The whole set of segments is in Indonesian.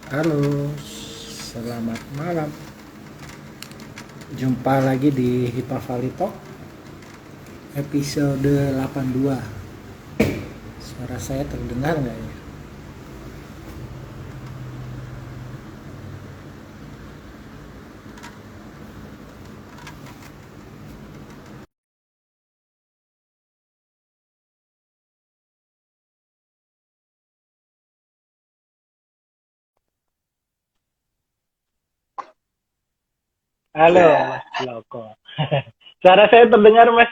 Halo, selamat malam. Jumpa lagi di Hipa Valley Talk episode 82. Suara saya terdengar nggak ya? Halo Ya, Mas Loko. Suara saya terdengar Mas?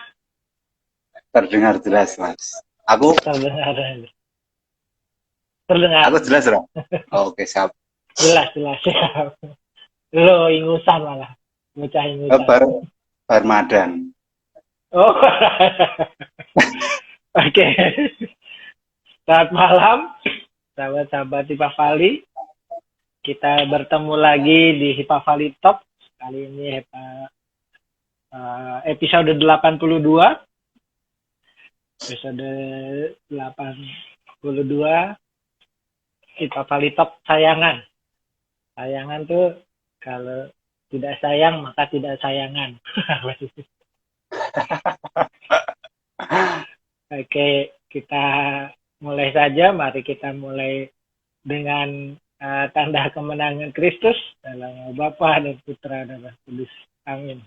terdengar jelas, Mas. Aku, Terdengar. aku Terdengar. jelas, Ram. Oke, siap. Jelas, jelas. Lo ingusan malah. Bocah ingusan. Kabar Ramadan. Oh. Oke. Selamat malam. Sahabat-sahabat Hipa Valley. Kita bertemu lagi di Hipa Valley Talk. Kali ini episode 82. Episode 82 Hipa Valley Talk sayangan. Sayangan tuh kalau tidak sayang maka tidak sayangan. Oke, kita mulai saja. Mari kita mulai dengan tanda kemenangan Kristus dalam nama Bapa dan Putra dan Roh Kudus. Amin.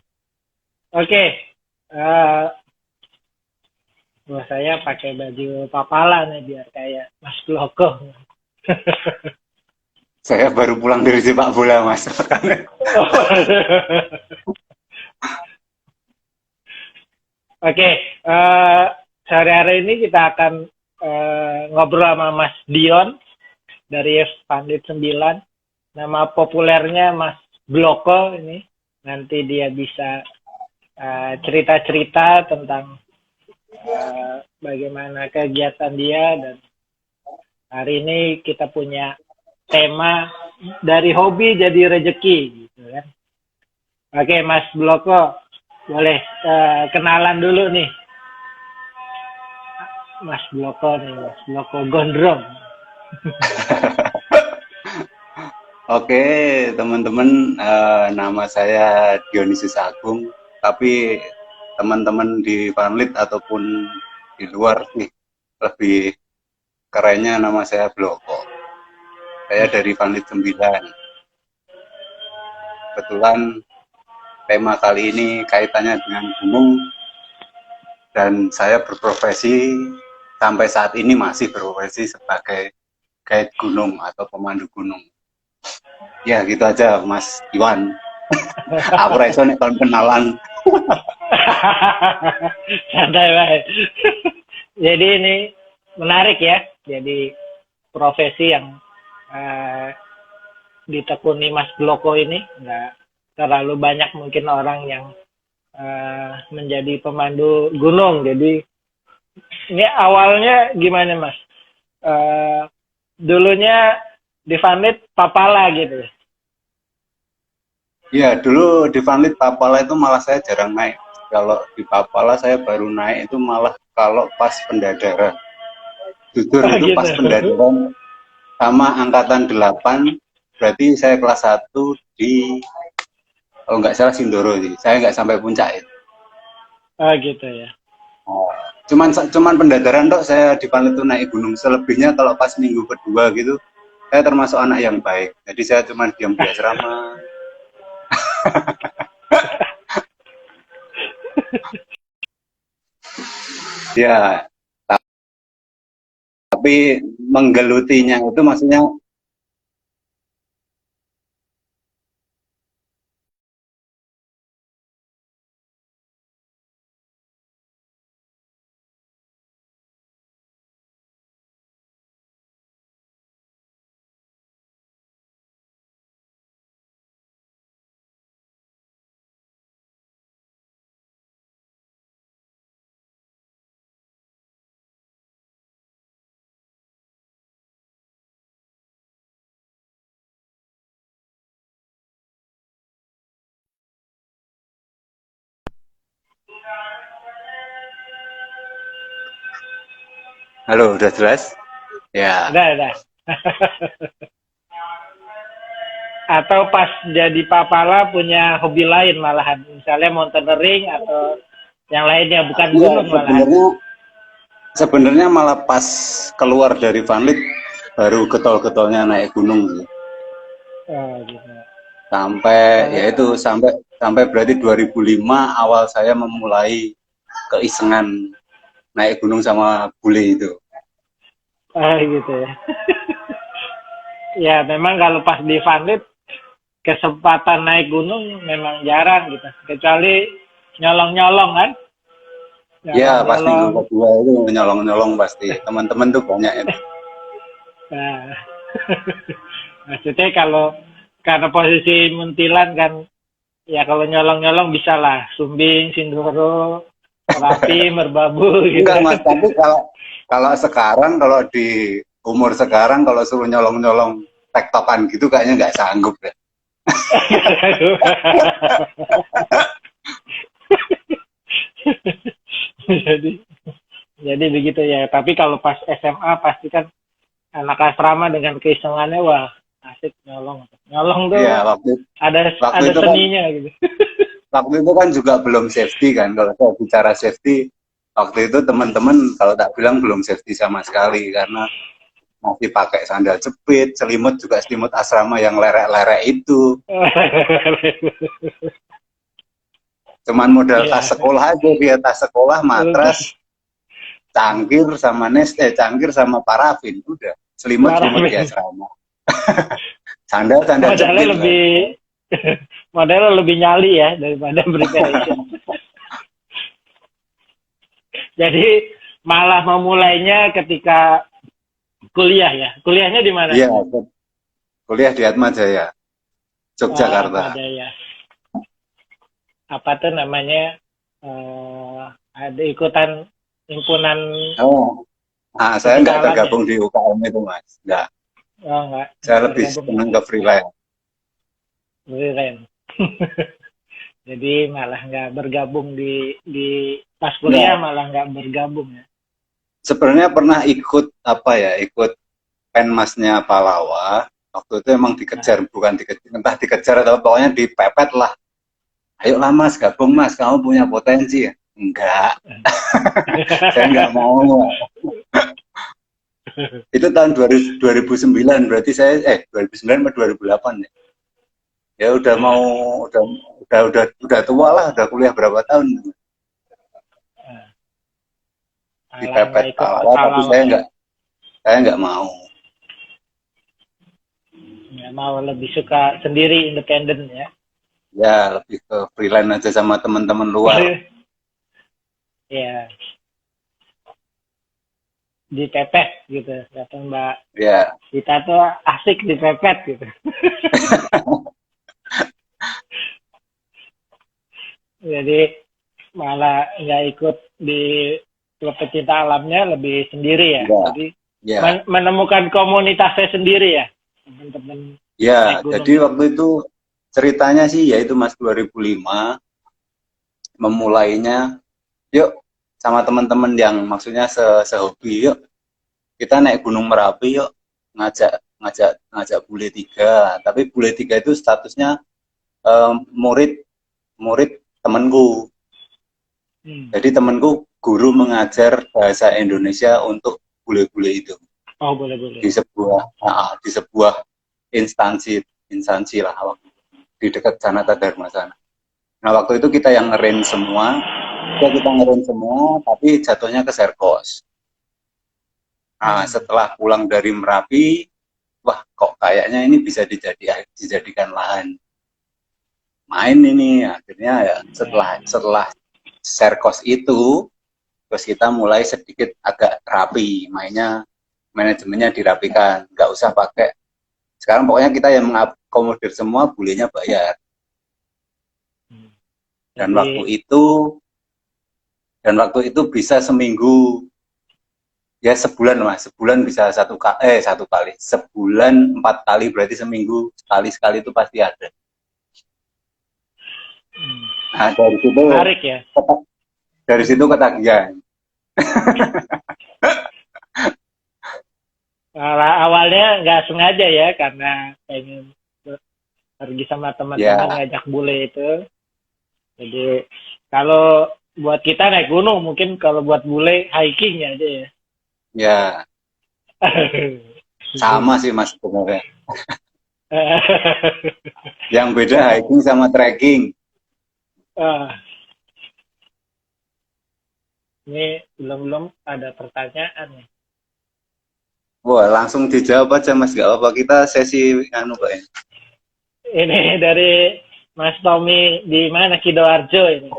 Oke, uh, saya pakai baju papala nih biar kayak Mas Bloko. Saya baru pulang dari sepak bola, Mas. Oke, sehari-hari ini kita akan ngobrol sama Mas Dion dari Pandit 9. Nama populernya Mas Bloko ini. Nanti dia bisa cerita-cerita tentang bagaimana kegiatan dia. Dan hari ini kita punya tema dari hobi jadi rejeki gitu kan. Oke, Mas Bloko, boleh kenalan dulu nih. Mas Bloko nih, Mas Bloko Gondrong. Oke, teman-teman, nama saya Dionysius Agung. Tapi teman-teman di Panlit ataupun di luar nih, lebih kerennya nama saya Bloko. Saya dari Panlit 9. Kebetulan tema kali ini kaitannya dengan gunung, dan saya berprofesi sampai saat ini masih berprofesi sebagai guide gunung atau pemandu gunung. Ya gitu aja, Mas Iwan. Aku raiso nek kon kenalan. Santai banget. Jadi ini menarik ya. Jadi profesi yang uh, ditekuni Mas Bloko ini nggak terlalu banyak mungkin orang yang menjadi pemandu gunung. Jadi ini awalnya gimana Mas? Uh, Dulunya di Vanlit Papala gitu. Ya dulu di Vanlit Papala itu malah saya jarang naik. Kalau di Papala saya baru naik itu malah kalau pas pendadaran. Jujur Oh itu gitu. pas pendadaran sama angkatan 8, berarti saya kelas 1 di, kalau nggak salah Sindoro sih. Saya nggak sampai puncak itu. Oh gitu ya. Oh. Cuman pendadaran dok saya di Panlit itu naik gunung. Selebihnya kalau pas minggu kedua gitu, saya termasuk anak yang baik. Jadi saya cuma diam di asrama. Ya, tapi menggelutinya itu maksudnya halo udah jelas? Ya. Udah, udah. atau pas jadi papala punya hobi lain malahan, misalnya mountaineering atau yang lainnya bukan Enggak, gunung malahan. sebenarnya malah pas keluar dari Van Lith baru getol-getolnya naik gunung sih. Oh, gitu. Sampai ya itu sampai berarti 2005 awal saya memulai keisengan naik gunung sama bule itu. Gitu ya. Ya memang kalau pas di Van Lith kesempatan naik gunung memang jarang gitu, kecuali nyolong-nyolong kan. Ya pasti Nyolong-nyolong. yang kedua itu nyolong-nyolong pasti. Teman-teman tuh banyak itu. Nah, maksudnya kalau karena posisi Muntilan kan, ya kalau nyolong-nyolong bisa lah, Sumbing, Sindoro, Merapi, Merbabu gitu. Enggak Mas, tapi kalau sekarang, kalau di umur sekarang kalau suruh nyolong-nyolong tektokan gitu kayaknya nggak sanggup ya. jadi jadi begitu ya. Tapi kalau pas SMA pasti kan anak asrama dengan keisengannya, wah asik nyolong. Nyolong tuh Iya, ada itu seninya kan, gitu. waktu itu kan juga belum safety kan. Kalau saya bicara safety, waktu itu teman-teman kalau tak bilang belum safety sama sekali karena masih pakai sandal jepit, selimut juga selimut asrama yang lerek-lerek itu. Cuman modal tas sekolah aja, dia tas sekolah, matras, cangkir sama cangkir sama parafin, udah. Selimut di asrama. sandal modelnya jepit. Lebih modelnya lebih nyali ya daripada preparation. Jadi malah memulainya ketika kuliah ya. Kuliahnya di mana? Iya, kuliah di Atmajaya, Yogyakarta. Atmajaya. Apa tuh namanya? Ada ikutan himpunan. Oh, saya nggak tergabung di UKM itu Mas, nggak. Oh, enggak. Saya lebih senang ke freelance. Freelance. Jadi malah nggak bergabung di pas kuliah, malah nggak bergabung ya. Sebenarnya pernah ikut ikut penmasnya Palawa. Waktu itu emang dikejar, bukan dikejar, entah dikejar atau pokoknya dipepet lah. Ayolah Mas, gabung Mas, kamu punya potensi ya? Enggak. Saya nggak mau. Itu tahun 2009, berarti saya 2009 atau 2008 ya. Ya udah udah tua lah, udah kuliah berapa tahun. Dipepet Palawa, tapi saya nggak mau. Nggak mau, lebih suka sendiri, independen ya. Ya, lebih ke freelance aja sama teman-teman luar. Ya. Dipepet gitu, kata Mbak. Ya. Kita tuh asik dipepet gitu. Jadi malah nggak ikut di klub pecinta alamnya, lebih sendiri ya. Jadi menemukan komunitasnya sendiri ya, teman-teman. Ya, jadi waktu itu ceritanya sih yaitu Mas 2005 memulainya, yuk sama teman-teman yang maksudnya sehobi, yuk kita naik Gunung Merapi, yuk ngajak bule 3, tapi bule 3 itu statusnya murid temanku. Jadi temanku guru mengajar bahasa Indonesia untuk bule-bule itu. Oh, boleh. Di sebuah instansi lah di dekat Janata Dharma sana. Nah waktu itu kita yang ngerin semua, tapi jatuhnya ke Serkos. Nah setelah pulang dari Merapi, wah kok kayaknya ini bisa dijadikan lahan main ini. Akhirnya ya setelah Serkos itu, terus kita mulai sedikit agak rapi mainnya, manajemennya dirapikan, nggak usah pakai. Sekarang pokoknya kita yang mengakomodir semua, bulenya bayar. Dan waktu itu bisa seminggu, ya sebulan Mas, sebulan bisa satu kali, sebulan 4 kali, berarti seminggu sekali itu pasti ada. Nah dari situ menarik ya. Dari situ ketagihan. Awalnya nggak sengaja ya, karena pengen pergi sama Ya, teman-teman ngajak bule itu. Jadi kalau buat kita naik gunung, mungkin kalau buat bule hiking aja ya. ya sama sih Mas sebenarnya. Yang beda hiking sama trekking. Ah, ini belum ada pertanyaan nih. Wah, langsung dijawab aja Mas, gak apa-apa. Kita sesi anu Pak ya. Ini dari Mas Tommy di mana Sidoarjo ini.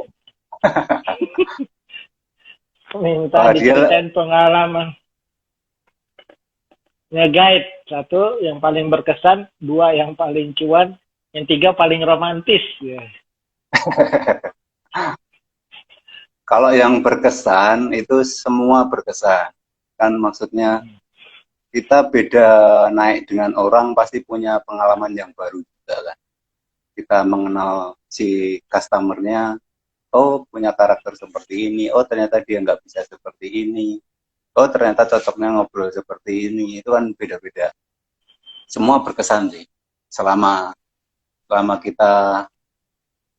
Minta Wah, dia diceritain pengalaman nge-guide. Satu yang paling berkesan, dua yang paling cuan, yang tiga paling romantis. Ya. kalau yang berkesan itu semua berkesan. Kan maksudnya kita beda naik dengan orang pasti punya pengalaman yang baru juga kan. Kita mengenal si customernya, oh punya karakter seperti ini, oh ternyata dia nggak bisa seperti ini, oh ternyata cocoknya ngobrol seperti ini, itu kan beda-beda. Semua berkesan sih, selama selama kita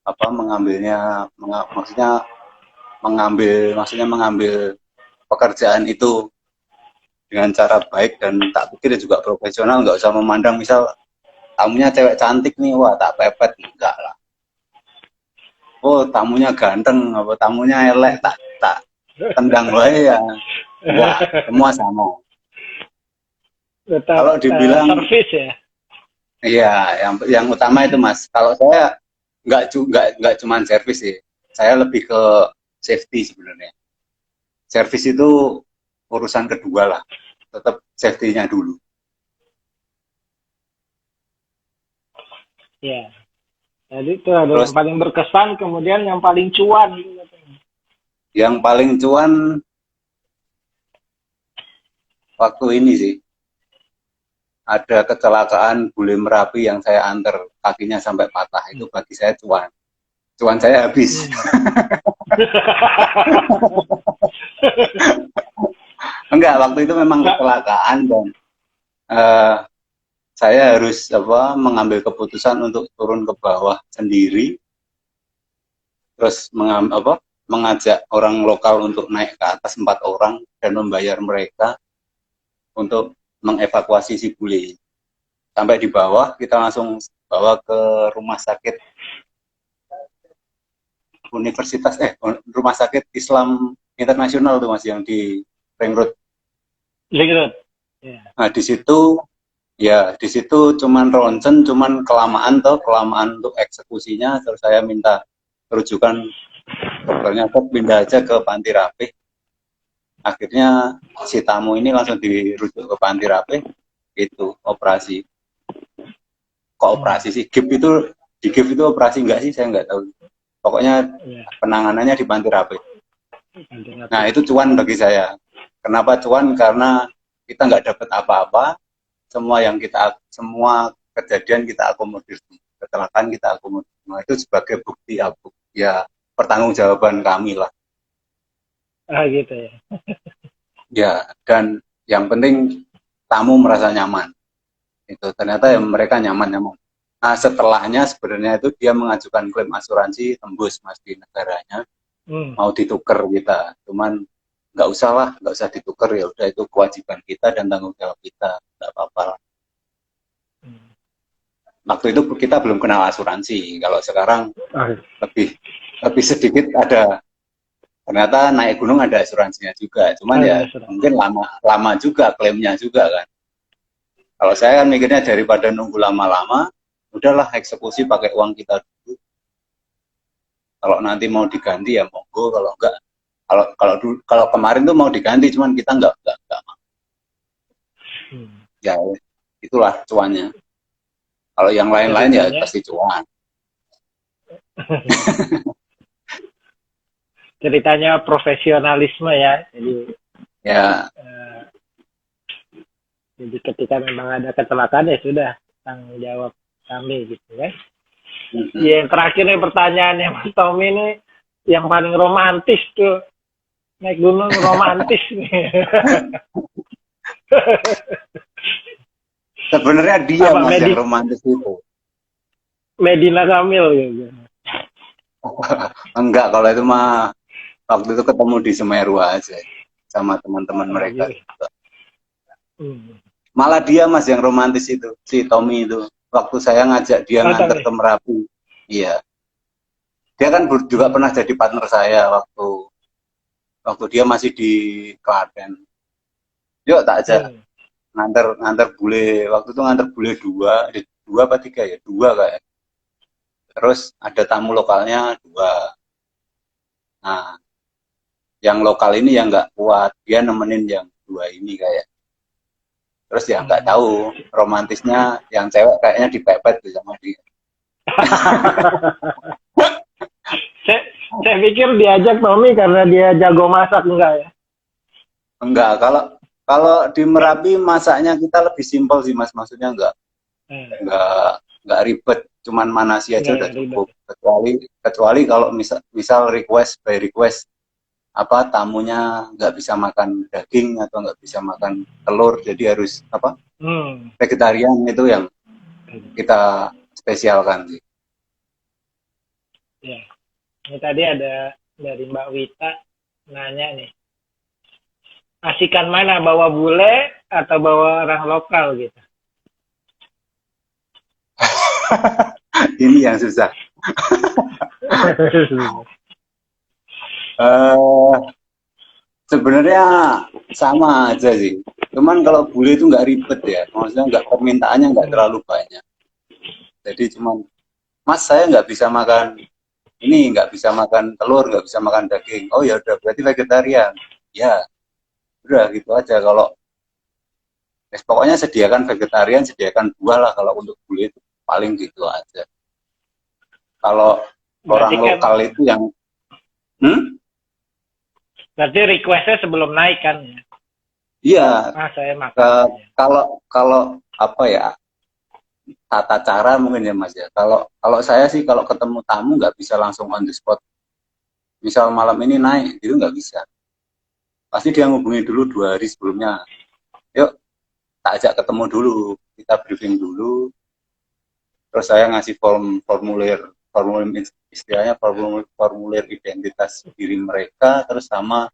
apa mengambilnya, maksudnya mengambil pekerjaan itu dengan cara baik dan tak pikir juga profesional, nggak usah memandang misal tamunya cewek cantik nih, wah tak pepet, enggak lah. Oh tamunya ganteng, apa tamunya elek, tak tak tendang wae ya, enggak, semua sama. Tetap Kalau dibilang, servis ya. iya, yang utama itu Mas. Kalau saya nggak cuman servis sih, saya lebih ke safety sebenarnya. Servis itu urusan kedua lah, tetap safety-nya dulu. Ya. Jadi itu ada Terus yang paling berkesan, kemudian yang paling cuan. yang paling cuan waktu ini sih, ada kecelakaan bule Merapi yang saya antar kakinya sampai patah, itu bagi saya cuan. Cuan saya habis. Enggak, waktu itu memang kecelakaan dan eh, saya harus mengambil keputusan untuk turun ke bawah sendiri, terus mengajak orang lokal untuk naik ke atas 4 orang dan membayar mereka untuk mengevakuasi si bule. Sampai di bawah kita langsung bawa ke rumah sakit rumah sakit Islam Internasional tuh Mas, yang di Ring Road. Lihat. Nah di situ cuman ronsen, cuman kelamaan untuk eksekusinya, terus saya minta rujukan dokternya, pindah aja ke Panti Rapih. Akhirnya si tamu ini langsung dirujuk ke Panti Rapih, itu operasi. Kok operasi sih? Di GIF itu operasi enggak sih? Saya nggak tahu. Pokoknya penanganannya di Panti Rapih. Nah itu cuan bagi saya. Kenapa cuan? Karena kita nggak dapat apa-apa. Semua kejadian kita akomodir, kecelakaan kita akomodir. Nah, itu sebagai bukti ya pertanggungjawaban kami lah. Ah gitu ya. Ya, dan yang penting tamu merasa nyaman. Itu ternyata mereka nyaman. Nah setelahnya sebenarnya itu dia mengajukan klaim asuransi tembus Mas di negaranya, mau ditukar kita, cuman nggak usah ditukar, ya udah itu kewajiban kita dan tanggung jawab kita, nggak apa-apa. Waktu itu kita belum kenal asuransi, kalau sekarang lebih sedikit ada, ternyata naik gunung ada asuransinya juga, cuman mungkin lama juga klaimnya juga kan. Kalau saya kan mikirnya daripada nunggu lama-lama, udahlah eksekusi pakai uang kita dulu. Kalau nanti mau diganti ya monggo, kalau enggak, kalau kemarin tuh mau diganti, cuman kita enggak mau. Ya itulah cuannya. Kalau yang lain-lain ya pasti cuan. Ceritanya profesionalisme ya. Jadi ketika memang ada kecelakaan ya sudah tanggung jawab kami gitu kan. Yang terakhir nih pertanyaannya Mas Tommy ini yang paling romantis tuh, naik gunung romantis nih. Sebenarnya dia Mas yang romantis itu. Medina Kamil gitu. Enggak, kalau itu mah waktu itu ketemu di Semeru aja sama teman-teman Oh, mereka. gitu. Malah dia mas yang romantis itu, si Tommy itu. Waktu saya ngajak dia Oh, nganter tapi. ke Merapi. Iya. Dia kan juga pernah jadi partner saya waktu dia masih di Klaten. Yuk tak ajak nganter bule. Waktu itu nganter bule dua apa tiga ya? Dua kayak. Terus ada tamu lokalnya dua. Nah, yang lokal ini yang nggak kuat, dia nemenin yang dua ini kayak. Terus ya nggak tahu romantisnya yang cewek kayaknya dipepet tuh sama dia. saya pikir diajak Tommy karena dia jago masak, enggak ya? Enggak, kalau di Merapi masaknya kita lebih simpel sih mas, maksudnya enggak ribet, cuman manasi aja udah cukup. Kecuali kalau misal request by request apa tamunya nggak bisa makan daging atau nggak bisa makan telur, jadi harus apa vegetarian, itu yang kita spesialkan sih. Ya. Ini tadi ada dari Mbak Wita nanya nih, asikan mana, bawa bule atau bawa orang lokal gitu? Ini yang susah. Sebenarnya sama aja sih. Cuman kalau bule itu nggak ribet ya, maksudnya nggak, permintaannya nggak terlalu banyak. Jadi cuman, mas saya nggak bisa makan ini, nggak bisa makan telur, nggak bisa makan daging. Oh ya udah, berarti vegetarian. Ya, udah gitu aja. Kalau pokoknya sediakan vegetarian, sediakan buah lah kalau untuk bule itu, paling gitu aja. Kalau orang lokal itu yang berarti requestnya sebelum naik kan ya? Iya. Saya makan. Kalau apa ya, tata cara mungkin ya mas ya. Kalau saya sih kalau ketemu tamu nggak bisa langsung on the spot. Misal malam ini naik, itu nggak bisa. Pasti dia ngubungi dulu 2 hari sebelumnya. Yuk, tak ajak ketemu dulu, kita briefing dulu. Terus saya ngasih formulir istilahnya formulir identitas diri mereka, terus sama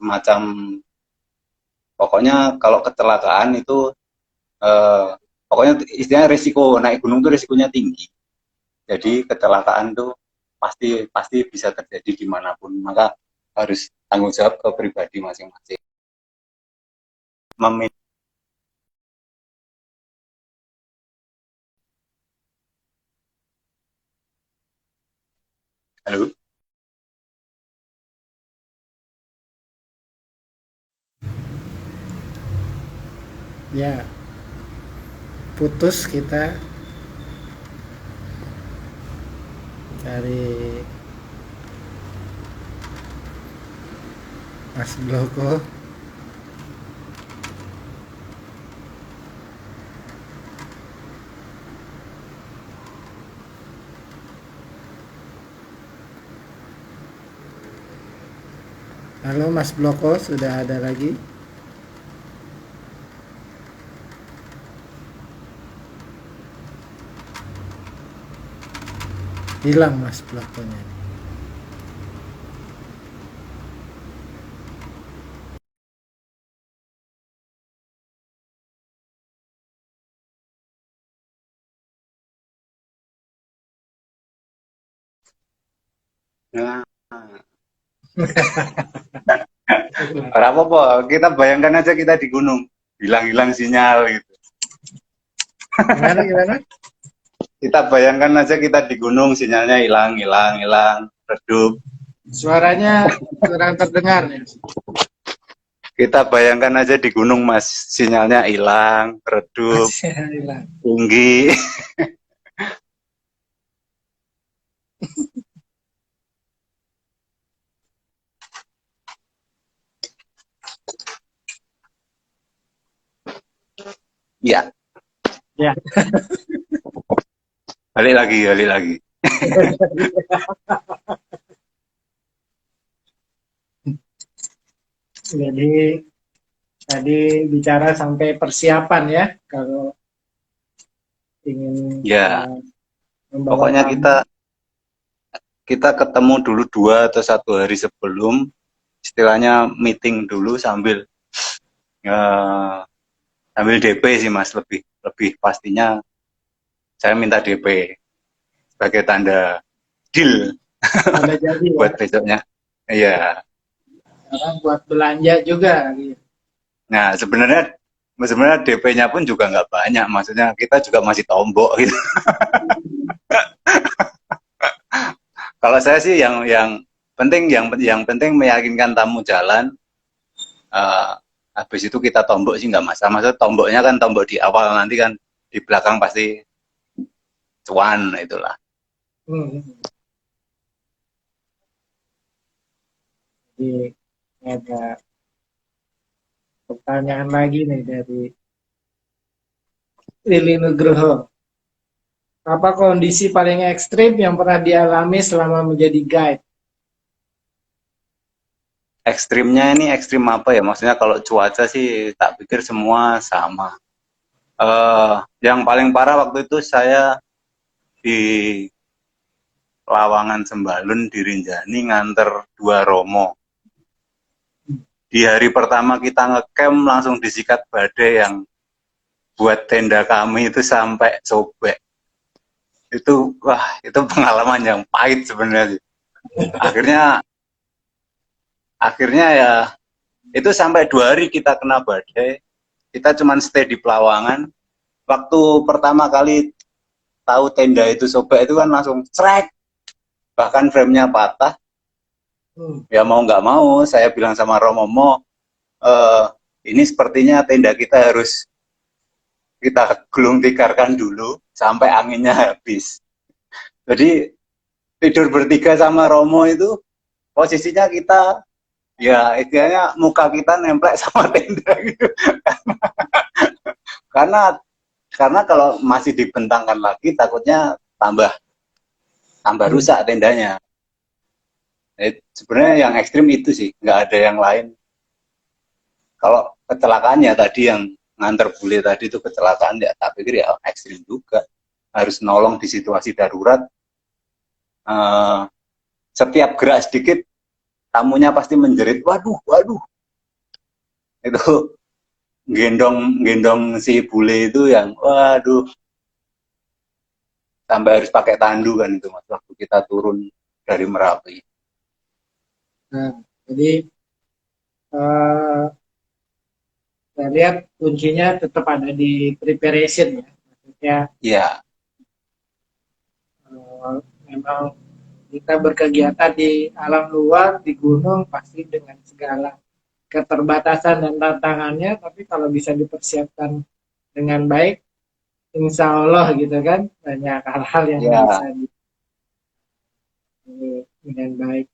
semacam, pokoknya kalau kecelakaan itu pokoknya istilahnya resiko naik gunung itu resikonya tinggi. Jadi kecelakaan tuh pasti bisa terjadi dimanapun, maka harus tanggung jawab ke pribadi masing-masing. Halo? Ya, putus kita dari Mas Bloko. Halo Mas Bloko, sudah ada lagi? Hilang Mas Blokonya. Nah, apa-apa, kita bayangkan aja kita di gunung, hilang-hilang sinyal gitu. Gimana? Kita bayangkan aja kita di gunung, sinyalnya hilang, redup. Suaranya kurang terdengar nih. Kita bayangkan aja di gunung mas, sinyalnya hilang, redup, tinggi. Ya. Ya. Balik lagi. Jadi tadi bicara sampai persiapan ya, kalau ingin membawa Pokoknya tamu. kita ketemu dulu 2 atau 1 hari sebelum, istilahnya meeting dulu sambil eh, sambil DP sih Mas, lebih lebih pastinya saya minta DP sebagai tanda deal Tanda jadi ya, buat besoknya. Iya. karena buat belanja juga gitu. Nah, sebenarnya sebenarnya DP-nya pun juga nggak banyak, maksudnya kita juga masih tombok gitu. Kalau saya sih yang penting meyakinkan tamu jalan. eh, Habis itu kita tombok sih nggak masalah. Maksudnya tomboknya kan tombok di awal, nanti kan di belakang pasti cuan itulah. Hmm. Jadi ada pertanyaan lagi nih dari Lili Nugroho. Apa kondisi paling ekstrim yang pernah dialami selama menjadi guide? Ekstrimnya ini ekstrim apa ya? Maksudnya kalau cuaca sih tak pikir semua sama. Yang paling parah waktu itu saya di Lawangan Sembalun di Rinjani nganter 2 romo. Di hari pertama kita ngecamp langsung disikat badai yang buat tenda kami itu sampai sobek. Itu pengalaman yang pahit sebenarnya. Akhirnya akhirnya ya itu sampai 2 hari kita kena badai. Kita cuma stay di Pelawangan. Waktu pertama kali tahu tenda itu sobek itu kan langsung crack, bahkan frame-nya patah. Ya mau nggak mau saya bilang sama Romomo, ini sepertinya tenda kita harus kita gulung tikarkan dulu sampai anginnya habis. Jadi tidur bertiga sama Romo itu posisinya kita ya istilahnya muka kita nemplek sama tenda gitu. karena karena kalau masih dibentangkan lagi takutnya tambah rusak tendanya. Sebenarnya yang ekstrim itu sih, nggak ada yang lain. Kalau kecelakaannya tadi yang nganter bule tadi itu kecelakaan ya, tak pikir ya ekstrim juga. Harus nolong di situasi darurat. Setiap gerak sedikit tamunya pasti menjerit, waduh, waduh. Itu gendong si bule itu yang, waduh, sampai harus pakai tandu kan itu mas, waktu kita turun dari Merapi. Nah, jadi saya lihat kuncinya tetap ada di preparation ya. Maksudnya Ya, memang kita berkegiatan di alam luar, di gunung, pasti dengan segala keterbatasan dan tantangannya, tapi kalau bisa dipersiapkan dengan baik, insya Allah gitu kan, banyak hal-hal yang ya. bisa dengan baik.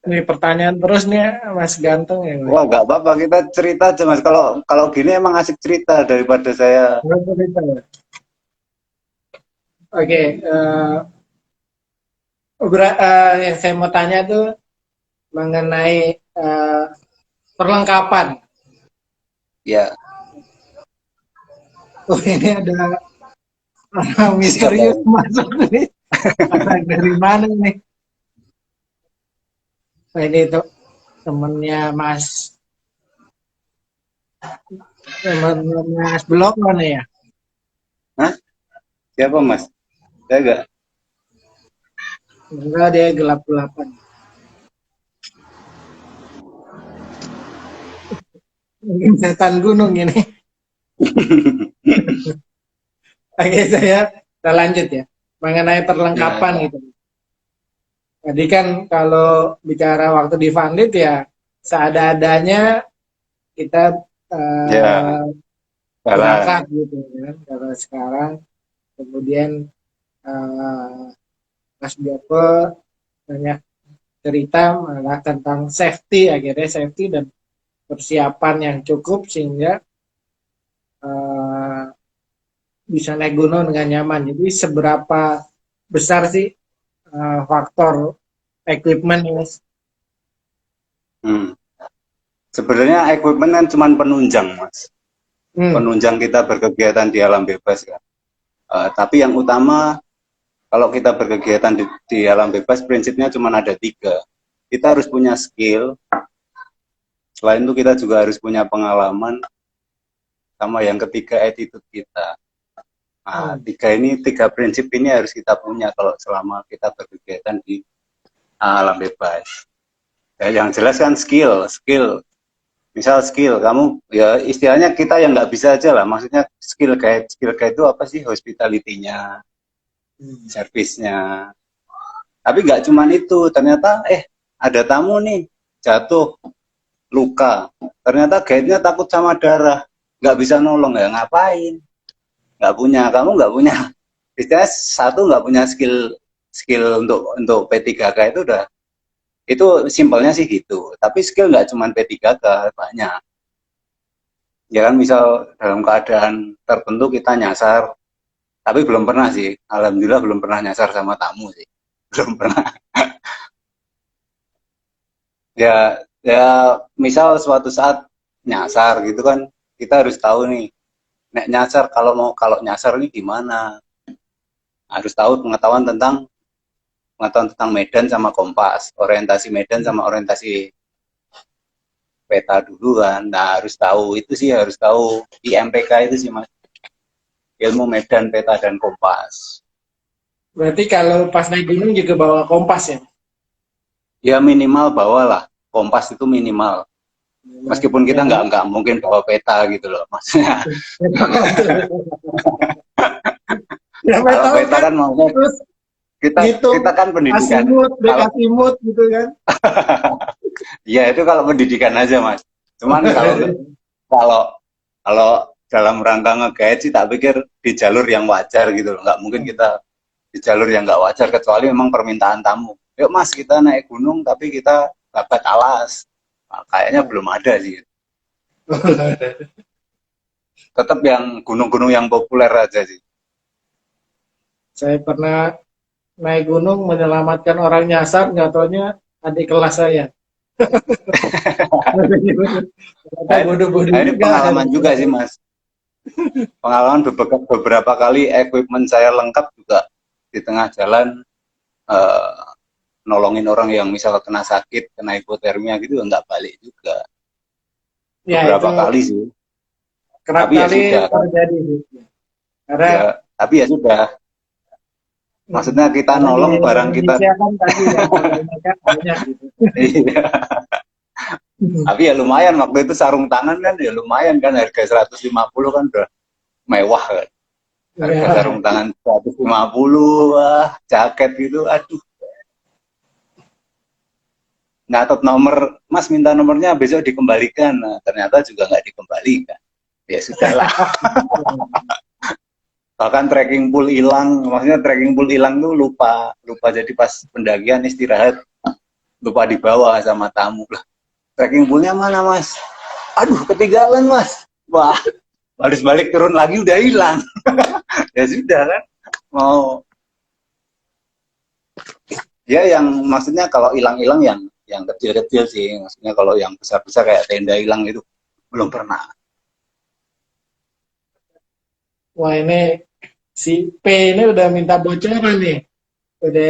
Ini pertanyaan terus nih Mas Ganteng ya Mas. Wah, nggak apa-apa kita cerita aja mas. Kalau kalau gini emang asik cerita daripada saya. Oke, yang saya mau tanya tuh mengenai perlengkapan. Ya. Oh, ini ada orang misterius masuk nih. Orang dari mana nih? Oh, ini tuh temennya Mas Blok mana ya? Hah? Siapa mas? Saya nggak. Enggak, dia gelap-gelapan. Mungkin setan gunung ini. Oke, saya lanjut ya. Mengenai perlengkapan Ya. gitu. Jadi kan kalau bicara waktu di Vanlit ya seada-adanya kita Ya. berangkat Jalan. gitu kan. Kalau sekarang kemudian Mas Bioko banyak cerita malah tentang safety, akhirnya safety dan persiapan yang cukup sehingga bisa naik gunung dengan nyaman. Jadi seberapa besar sih faktor equipment ini? Sebenarnya equipment kan cuma penunjang mas. Penunjang kita berkegiatan di alam bebas kan. Tapi yang utama kalau kita berkegiatan di alam bebas, prinsipnya cuma ada 3. Kita harus punya skill, selain itu kita juga harus punya pengalaman, sama yang ketiga attitude kita. Nah, 3 prinsip ini harus kita punya kalau selama kita berkegiatan di alam bebas. Ya, yang jelas kan skill. Misal skill, kamu ya istilahnya kita yang nggak bisa aja lah. Maksudnya skill guide itu apa sih? Hospitality-nya, servisnya. Tapi nggak cuman itu, ternyata ada tamu nih jatuh luka. Ternyata guide-nya takut sama darah, nggak bisa nolong, ya ngapain? Kamu nggak punya istilahnya nggak punya skill untuk P3K itu udah, itu simpelnya sih gitu. Tapi skill nggak cuma P3K, banyak. Ya kan, misal dalam keadaan tertentu kita nyasar, tapi belum pernah sih, alhamdulillah belum pernah nyasar sama tamu sih, belum pernah. Ya misal suatu saat nyasar gitu kan, kita harus tahu nih, nek nyasar, kalau nyasar ini gimana, harus tahu pengetahuan tentang medan sama kompas, orientasi medan sama orientasi peta dulu kan. Nah, harus tahu itu sih, harus tahu di MPK itu sih Mas, ilmu medan, peta, dan kompas. Berarti kalau pas naik gunung juga bawa kompas ya? Ya minimal bawalah kompas, itu minimal. Meskipun kita nggak mungkin bawa peta gitu loh, maksudnya. Ya, Kalau peta kan maksudnya kita kan pendidikan. Asimut gitu kan. Ya itu kalau pendidikan aja Mas. Cuman kalau dalam rangka nge-guide sih, tak pikir di jalur yang wajar gitu loh. Nggak mungkin kita di jalur yang nggak wajar, kecuali memang permintaan tamu. Yuk Mas, kita naik gunung tapi kita dapat alas. Nah, kayaknya belum ada sih. Tetap yang gunung-gunung yang populer aja sih. Saya pernah naik gunung menyelamatkan orang nyasar, nggak taunya adik kelas saya. Nah, ini pengalaman juga sih Mas. Pengalaman beberapa kali equipment saya lengkap juga, di tengah jalan nolongin orang yang misal kena sakit, kena hipotermia gitu, nggak balik juga. Ya, Beberapa kali sih. Kerap tapi kali ya sudah, terjadi. Karena ya, tapi ya sudah. Maksudnya kita nolong barang kita. Kan tadi yang banyak gitu. Iya. Tapi ya lumayan, waktu itu sarung tangan kan ya lumayan kan, harga 150 kan udah mewah kan. Harga sarung tangan 150, wah, jaket gitu, aduh. Nyatet nomor, Mas minta nomornya besok dikembalikan. Nah, ternyata juga nggak dikembalikan. Ya sudahlah. Bahkan trekking pool hilang, maksudnya trekking pool hilang tuh lupa jadi pas pendakian istirahat, lupa dibawa sama tamu lah. Trekking poolnya mana Mas? Aduh, ketinggalan Mas. Wah, harus balik turun lagi, udah hilang. Ya sudah kan, mau ya yang maksudnya kalau hilang-hilang yang kecil-kecil sih, maksudnya kalau yang besar-besar kayak tenda hilang itu belum pernah. Wah, ini si P ini udah minta bocoran nih. Udah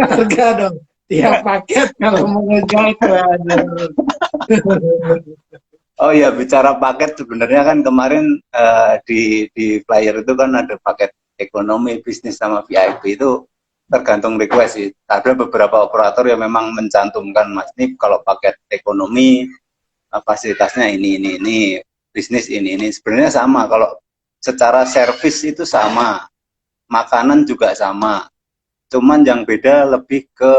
harga dong. Tiap paket kalau mau nge-guide. Oh ya, bicara paket, sebenarnya kan kemarin di flyer itu kan ada paket ekonomi, bisnis, sama VIP. Itu tergantung request sih. Ada beberapa operator yang memang mencantumkan, Mas, ini kalau paket ekonomi fasilitasnya ini, bisnis ini. Sebenarnya sama, kalau secara servis itu sama, makanan juga sama. Cuman yang beda lebih ke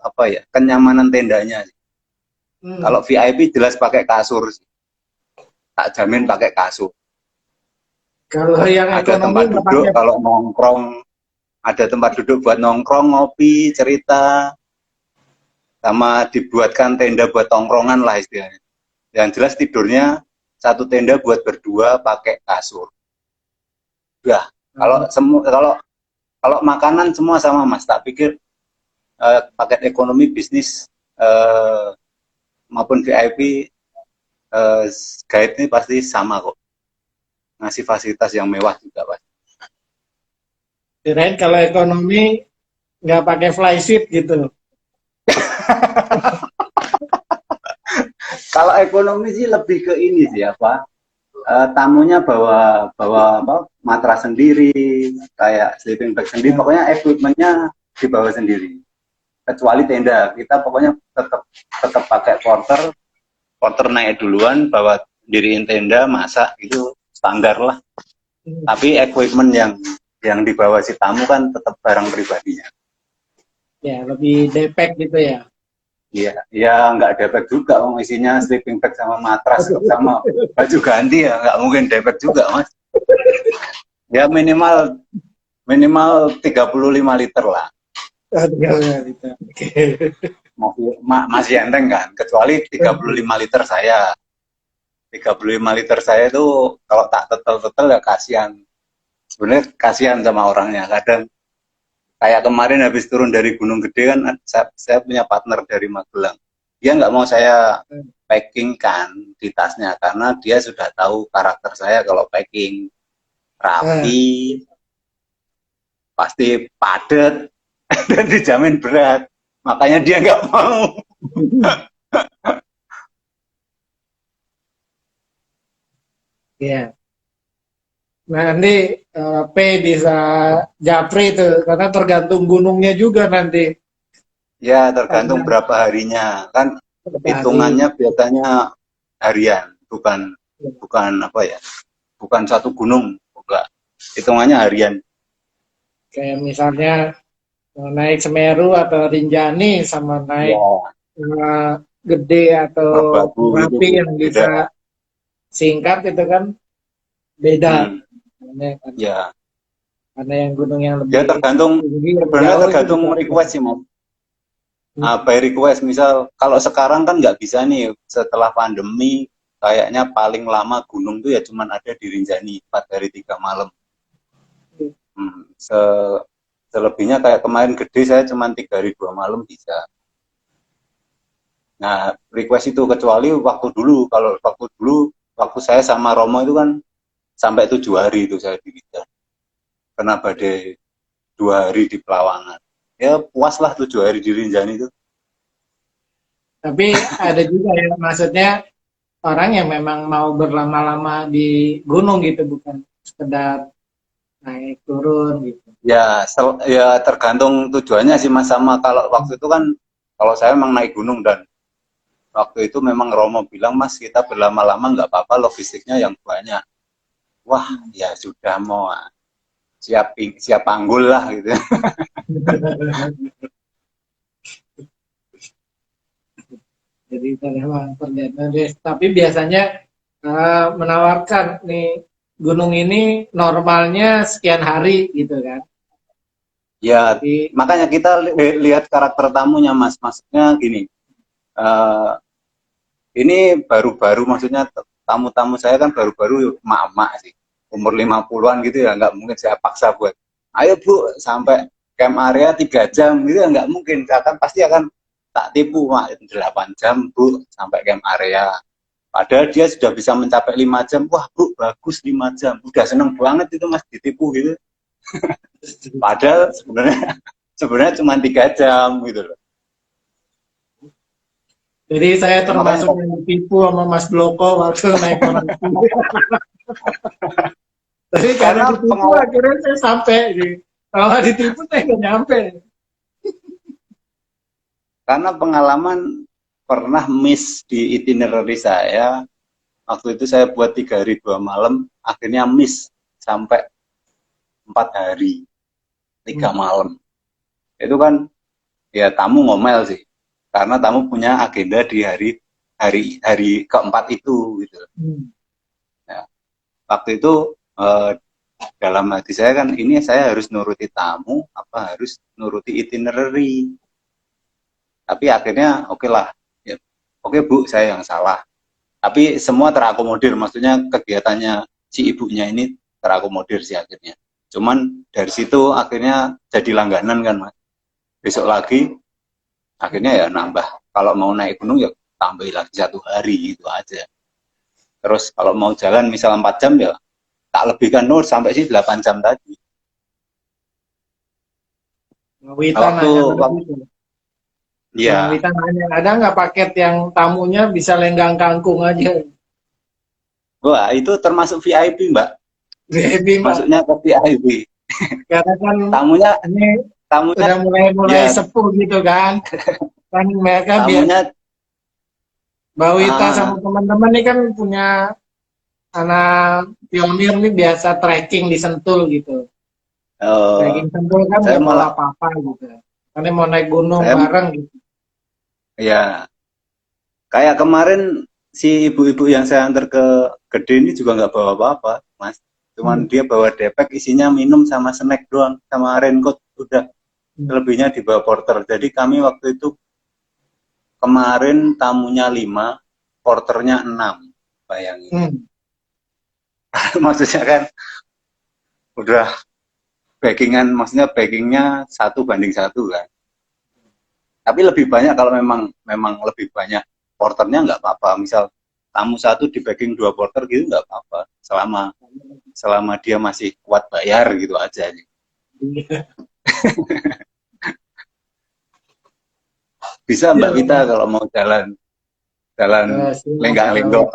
apa ya, kenyamanan tendanya. Kalau VIP jelas pakai kasur sih. Tak jamin pakai kasur. Kalau yang ada tempat duduk kalau nongkrong, ada tempat duduk buat nongkrong, ngopi, cerita, sama dibuatkan tenda buat tongkrongan lah istilahnya. Yang jelas tidurnya satu tenda buat berdua pakai kasur. Udah, kalau makanan semua sama Mas, tak pikir paket ekonomi, bisnis maupun VIP guide ini pasti sama kok, ngasih fasilitas yang mewah juga Pak. Kirain kalau ekonomi nggak pakai flyseat gitu. Kalau ekonomi sih lebih ke ini sih apa, tamunya bawa bawa apa, matras sendiri, kayak sleeping bag sendiri, Ya, pokoknya equipmentnya dibawa sendiri. Kecuali tenda, kita pokoknya tetap tetap pakai porter, porter naik duluan, bawa diriin tenda, masak itu standar lah. Tapi equipment yang dibawa si tamu kan tetap barang pribadinya. ya lebih depek gitu ya. Iya, ya nggak depek juga, isinya sleeping bag sama matras sama baju ganti ya nggak mungkin depek juga mas. Ya minimal minimal 35 liter lah. Oh, 3 liter. Oke. Masih enteng kan, kecuali 35 liter saya. 35 liter saya itu kalau tak tetel-tetel ya kasihan. Sebenarnya kasihan sama orangnya. Kadang kayak kemarin habis turun dari Gunung Gede kan, saya punya partner dari Magelang. Dia nggak mau saya packing kan di tasnya karena dia sudah tahu karakter saya kalau packing rapi, pasti padat dan dijamin berat. Makanya dia nggak mau. Ya. Nah, nanti P bisa japri itu karena tergantung gunungnya juga nanti. Ya tergantung Karena berapa harinya. Kan berapa hari. hitungannya biasanya harian, bukan bukan apa ya, bukan satu gunung, enggak. Hitungannya harian. Kayak misalnya naik Semeru atau Rinjani sama naik Ya, eh, Gede atau Merbabu itu Merapi yang beda. bisa singkat itu kan beda. Hmm, Karena, ya, karena yang gunung yang ya lebih tergantung, tinggi, lebih sebenarnya jauh itu tergantung bisa. request sih mau. By request, misal kalau sekarang kan nggak bisa nih, setelah pandemi kayaknya paling lama gunung tuh ya cuman ada di Rinjani 4 hari 3 malam. Hmm, selebihnya kayak kemarin Gede saya cuma 3 hari 2 malam bisa. Nah request itu kecuali waktu dulu, kalau waktu dulu waktu saya sama Romo itu kan sampai 7 hari itu saya di Rinjani, kena badai 2 hari di Pelawangan. Ya puas lah 7 hari di Rinjani itu. Tapi ada juga ya maksudnya orang yang memang mau berlama-lama di gunung gitu, bukan sekedar naik turun gitu. Ya, ya tergantung tujuannya sih Mas, sama kalau waktu itu kan kalau saya memang naik gunung dan waktu itu memang Romo bilang Mas kita berlama-lama nggak apa-apa logistiknya yang banyak. Wah ya sudah mau siap siap panggul lah gitu. Jadi memang tergantung. Tapi biasanya menawarkan nih gunung ini normalnya sekian hari gitu kan. Ya Jadi makanya kita lihat karakter tamunya Mas. Maksudnya gini, uh, ini baru-baru maksudnya tamu-tamu saya kan baru-baru emak-emak sih. Umur 50-an gitu ya, nggak mungkin saya paksa buat, ayo Bu, sampai camp area 3 jam gitu ya, nggak mungkin. Saya kan pasti akan tak tipu, Mak, 8 jam Bu, sampai camp area. Padahal dia sudah bisa mencapai 5 jam, wah Bu, bagus 5 jam. Udah seneng banget itu Mas, ditipu gitu. Padahal sebenarnya sebenarnya cuma 3 jam gitu loh. jadi saya Ya, makanya termasuk yang ditipu sama Mas Bloko waktu naik Merapi. Tapi karena karena ditipu pengalaman akhirnya saya sampai. Gitu. Kalau nggak ditipu saya nggak nyampe. karena pengalaman pernah miss di itinerary saya. Waktu itu saya buat 3 hari 2 malam, akhirnya miss sampai 4 hari 3 malam. Itu kan ya tamu ngomel sih, karena tamu punya agenda di hari keempat itu gitu. Nah, waktu itu dalam hati saya kan ini saya harus nuruti tamu apa harus nuruti itinerary. Tapi akhirnya oke lah, ya, oke Bu saya yang salah. Tapi semua terakomodir, maksudnya kegiatannya si ibunya ini terakomodir sih akhirnya. Cuman dari situ akhirnya jadi langganan kan Mas. Besok lagi akhirnya ya nambah. Kalau mau naik gunung ya tambah lagi 1 hari gitu aja. Terus kalau mau jalan misal 4 jam ya tak lebihkan nur sampai sih 8 jam tadi. Mbak Wita Waktu, nanya tadi tuh. Mbak ya, Wita nanya, ada nggak paket yang tamunya bisa lenggang kangkung aja? wah itu termasuk VIP Mbak, VIP Mbak. masuknya ke VIP. Karena kan Tamunya, ini tamunya, udah mulai-mulai ya, sepuh gitu kan. Kan mereka biar tamunya, Mbak Wita sama ah, teman-teman ini kan punya anak pionir nih biasa trekking di Sentul gitu. eh, Trekking Sentul kan saya nggak bawa malah, apa-apa gitu. Karena mau naik gunung saya, bareng gitu. ya, kayak kemarin si ibu-ibu yang saya antar ke Gede ini juga nggak bawa apa-apa, Mas. Cuman Hmm. dia bawa depek isinya minum sama snack doang, sama raincoat, udah. Hmm. Selebihnya dibawa porter. Jadi kami waktu itu kemarin tamunya 5, porternya 6. Bayangin. Hmm. Maksudnya kan udah backingan, maksudnya backingnya 1 banding 1 kan. Tapi lebih banyak kalau memang memang lebih banyak porternya nggak apa-apa. Misal tamu 1 di backing 2 porter gitu nggak apa-apa. Selama selama dia masih kuat bayar gitu aja. Bisa Mbak Vita Iya. kalau mau jalan jalan Siap, Mbak lenggak-lenggok.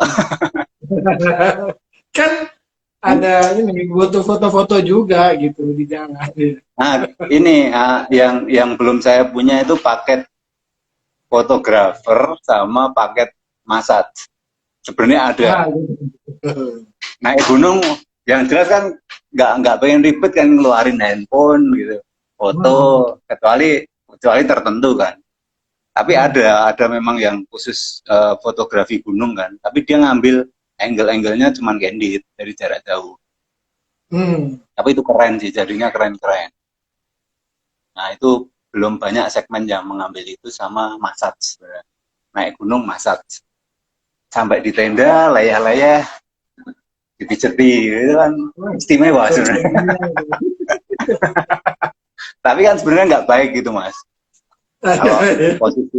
Wita. Kan ada ini butuh foto-foto juga gitu di jalan. Nah, ini yang belum saya punya itu paket fotografer sama paket massage. Sebenarnya ada. Ah, gitu. Naik gunung yang jelas kan nggak pengen ribet kan ngeluarin handphone gitu, foto Hmm. kecuali kecuali tertentu kan. Tapi Hmm. ada memang yang khusus fotografi gunung kan. Tapi dia ngambil angle-angle-nya cuman candid dari jarak jauh. Hmm. Tapi itu keren sih, jadinya keren-keren. Nah itu belum banyak segmen yang mengambil itu sama massage. Naik gunung massage. Sampai di tenda, layah-layah, dipijeti, itu kan Wah, istimewa sebenarnya. surganya itu. Tapi kan sebenarnya nggak baik gitu mas. Kalau posisi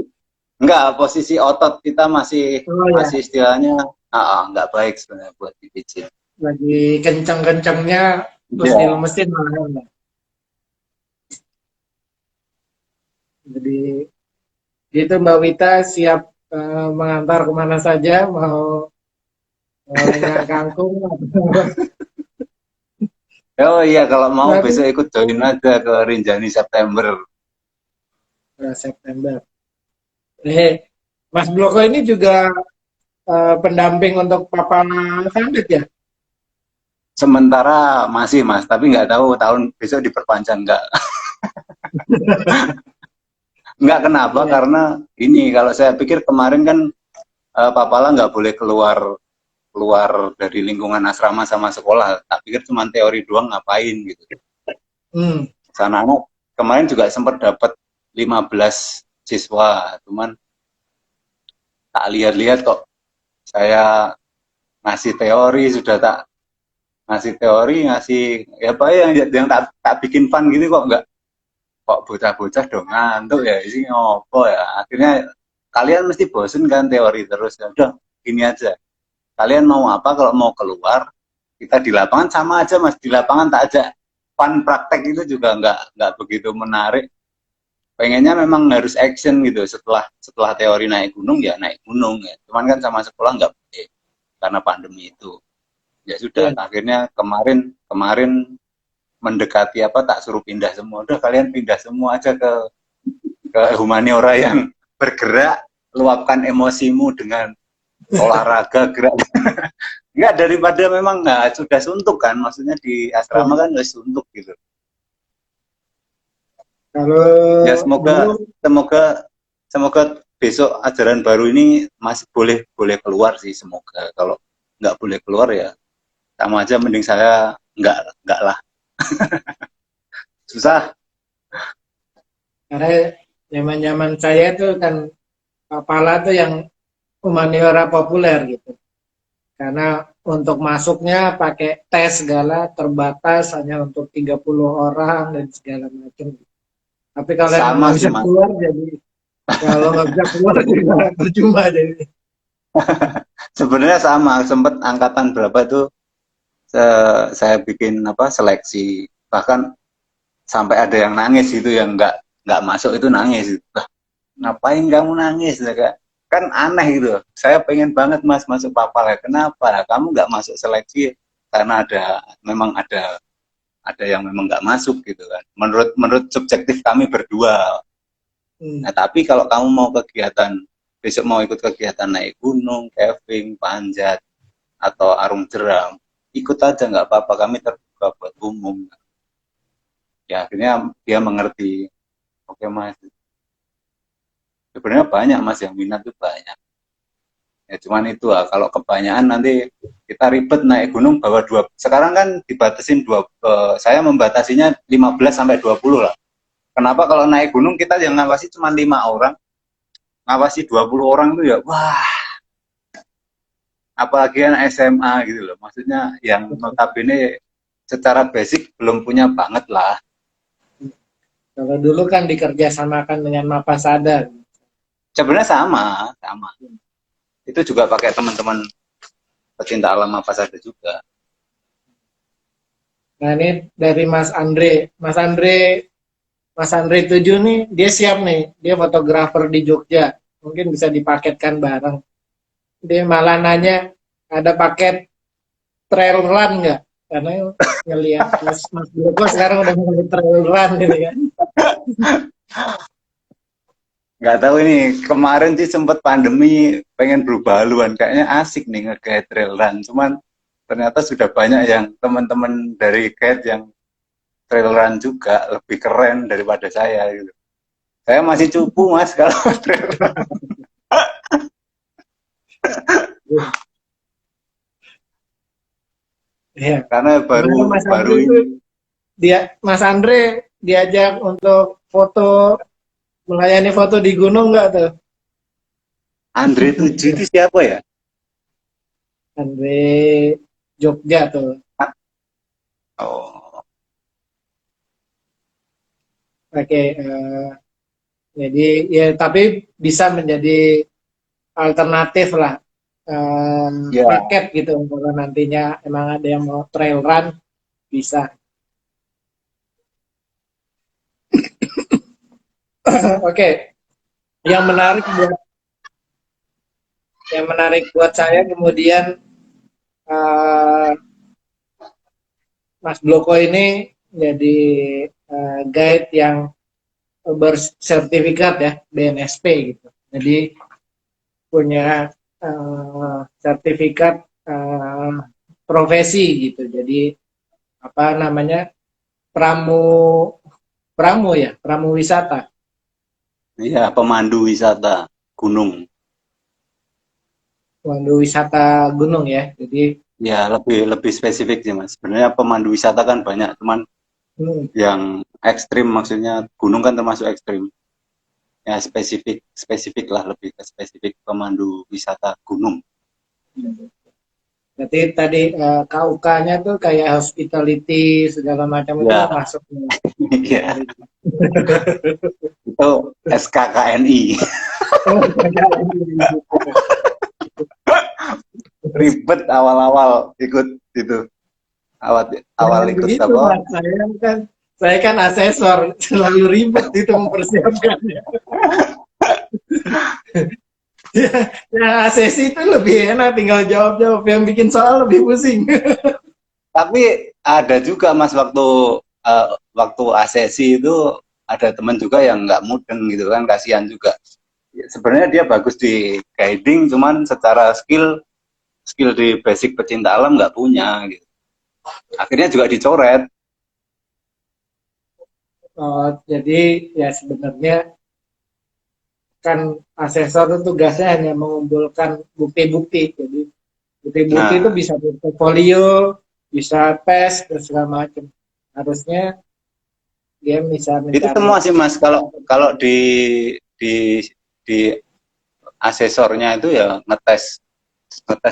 posisi otot kita masih Oh masih ya, istilahnya nggak baik sebenarnya buat dipijit. lagi kenceng-kencengnya terus Iya. dilemesin malah enggak. Jadi gitu Mbak Wita siap mengantar kemana saja, mau lenggang kangkung Oh iya kalau mau berarti besok ikut join aja ke Rinjani September. September. Mas Bloko ini juga pendamping untuk Papa Sandit ya? Sementara masih mas, tapi nggak tahu tahun besok diperpanjang nggak. Nggak kenapa Iya. karena ini kalau saya pikir kemarin kan Papala nggak boleh keluar keluar dari lingkungan asrama sama sekolah. Tak pikir cuma teori doang ngapain gitu. Hmm. Sana anak kemarin juga sempat dapat 15 siswa, cuman tak lihat-lihat kok saya ngasih teori sudah tak ngasih teori ngasih ya apa ya yang tak bikin fun gini kok bocah-bocah dong ngantuk ya ini ngopo ya akhirnya kalian mesti bosen kan teori terus ya udah gini aja kalian mau apa kalau mau keluar kita di lapangan sama aja mas di lapangan tak aja fun praktek itu juga nggak begitu menarik pengennya memang harus action gitu setelah setelah teori naik gunung ya naik gunung ya cuman kan sama sekolah nggak boleh karena pandemi itu ya sudah Iya. akhirnya kemarin kemarin mendekati apa tak suruh pindah semua udah kalian pindah semua aja ke humaniora yang bergerak luapkan emosimu dengan olahraga gerak nggak daripada memang nggak sudah suntuk kan maksudnya di asrama Iya. kan udah suntuk gitu Kalau ya dulu semoga semoga semoga besok ajaran baru ini masih boleh boleh keluar sih semoga kalau nggak boleh keluar ya sama aja mending saya nggak lah susah karena zaman-zaman saya itu kan kepala tuh yang humaniora populer gitu. Karena untuk masuknya pakai tes segala terbatas hanya untuk 30 orang dan segala macam. Tapi kalau yang sama nggak sih bisa mas keluar jadi kalau nggak bisa keluar juga percuma jadi. sebenarnya sama sempat angkatan berapa itu saya bikin apa seleksi bahkan sampai ada yang nangis gitu, yang nggak masuk itu nangis. Lah, ngapain kamu nangis ya, Kak? Kan aneh gitu. Saya pengen banget Mas masuk Papal ya. Kenapa? Kamu nggak masuk seleksi karena memang ada yang memang nggak masuk gitu kan. Menurut subjektif kami berdua. Nah, tapi kalau kamu mau kegiatan, besok mau ikut kegiatan naik gunung, camping, panjat, atau arung jeram, ikut aja nggak apa-apa, kami terbuka buat umum. Ya akhirnya dia mengerti. Oke Mas, sebenarnya banyak Mas yang minat tuh banyak. Ya cuman itu kalau kebanyakan nanti kita ribet naik gunung bawa sekarang kan dibatasin saya membatasinya 15 sampai 20 lah. Kenapa kalau naik gunung kita yang ngawasi cuma 5 orang, ngawasi 20 orang itu ya wah, apalagi anak SMA gitu loh. Maksudnya yang notabene secara basic belum punya banget lah. Kalau dulu kan dikerjasamakan dengan Mapasada. Sebenarnya sama. Itu juga pakai teman-teman pecinta alam Mapasada juga. Nah ini dari Mas Andre. Mas Andre 7 nih, dia siap nih. Dia fotografer di Jogja. Mungkin bisa dipaketkan bareng. Dia malah nanya, ada paket trail run nggak? Karena ngelihat Mas Joko sekarang udah mulai trail run gitu kan. Nggak tahu ini, kemarin sih sempat pandemi pengen berubah haluan, kayaknya asik nih nge-guide trail run, cuman ternyata sudah banyak yang teman-teman dari guide yang trail run juga lebih keren daripada saya gitu. Saya masih cupu Mas kalau trail run. Ya. Karena baru ini. Mas Andre diajak untuk melayani foto di gunung nggak tuh? Andre 7 itu siapa ya? Andre Jogja tuh. Oh. Oke, jadi ya tapi bisa menjadi alternatif lah, paket gitu kalau nantinya emang ada yang mau trail run bisa. Oke. Yang menarik buat saya kemudian Mas Bloko ini jadi guide yang bersertifikat ya, BNSP gitu. Jadi punya sertifikat profesi gitu. Jadi apa namanya, pramu wisata. Iya, pemandu wisata gunung. Pemandu wisata gunung ya. Jadi ya lebih spesifik sih Mas. Sebenarnya pemandu wisata kan banyak, cuman yang ekstrim, maksudnya gunung kan termasuk ekstrim. Ya spesifik lah, lebih ke spesifik pemandu wisata gunung. Berarti tadi KUK-nya tuh kayak hospitality segala macam itu masuk. Iya. Itu SKKNI. Ribet awal-awal ikut itu. Awal ikut begitu, apa? Saya kan asesor, selalu ribet itu mempersiapkannya. Ya, asesi itu lebih enak, tinggal jawab-jawab. Yang bikin soal lebih pusing. Tapi ada juga Mas, waktu asesi itu ada teman juga yang nggak mudeng gitu kan, kasihan juga. Ya, sebenarnya dia bagus di guiding, cuman secara skill di basic pecinta alam nggak punya gitu. Akhirnya juga dicoret. Jadi ya sebenarnya kan asesor itu tugasnya hanya mengumpulkan bukti-bukti. Jadi bukti-bukti itu bisa portfolio, bisa tes dan segala macam. Harusnya dia bisa mencari. Itu semua sih Mas, kalau di asesornya itu ya ngetes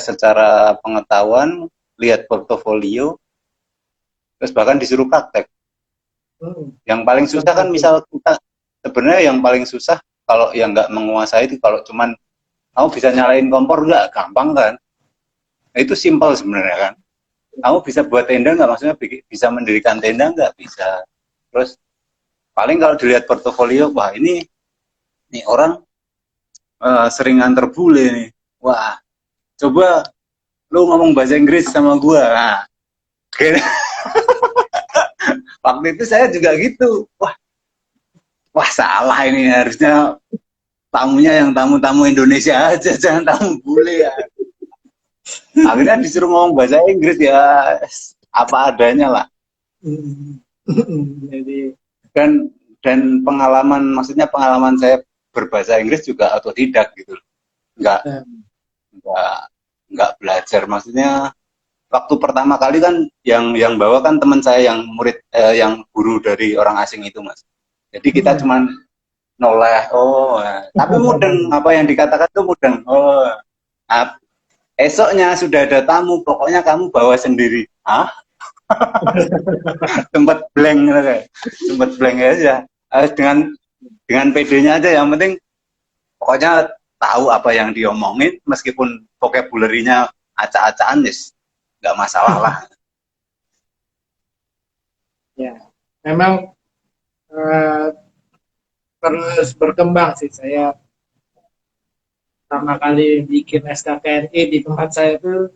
secara pengetahuan, lihat portofolio, terus bahkan disuruh praktek. Yang paling susah kan misal kita, sebenarnya yang paling susah kalau yang nggak menguasai itu, kalau cuman kamu bisa nyalain kompor nggak, gampang kan? Nah, itu simpel sebenarnya kan. Kamu bisa buat tenda nggak, maksudnya bisa mendirikan tenda nggak, bisa. Terus Paling kalau dilihat portofolio, wah ini orang sering nganter bule nih. Wah, coba lu ngomong bahasa Inggris sama gua. Nah, waktu itu saya juga gitu. Wah salah ini, harusnya tamunya yang tamu-tamu Indonesia aja, jangan tamu bule ya. Akhirnya disuruh ngomong bahasa Inggris ya, apa adanya lah. Jadi Dan pengalaman, maksudnya pengalaman saya berbahasa Inggris juga otodidak gitu. Nggak nggak belajar, maksudnya waktu pertama kali kan yang bawa kan teman saya yang murid yang guru dari orang asing itu, Mas. Jadi kita cuman noleh, tapi mudeng, apa yang dikatakan tuh mudeng. Esoknya sudah ada tamu, pokoknya kamu bawa sendiri. Hah? Tempat blank aja. Dengan PD-nya aja, yang penting pokoknya tahu apa yang diomongin, meskipun vocabulary-nya acak-acakan, nggak masalah lah. ya, memang terus berkembang sih. Saya pertama kali bikin SKKNI di tempat saya itu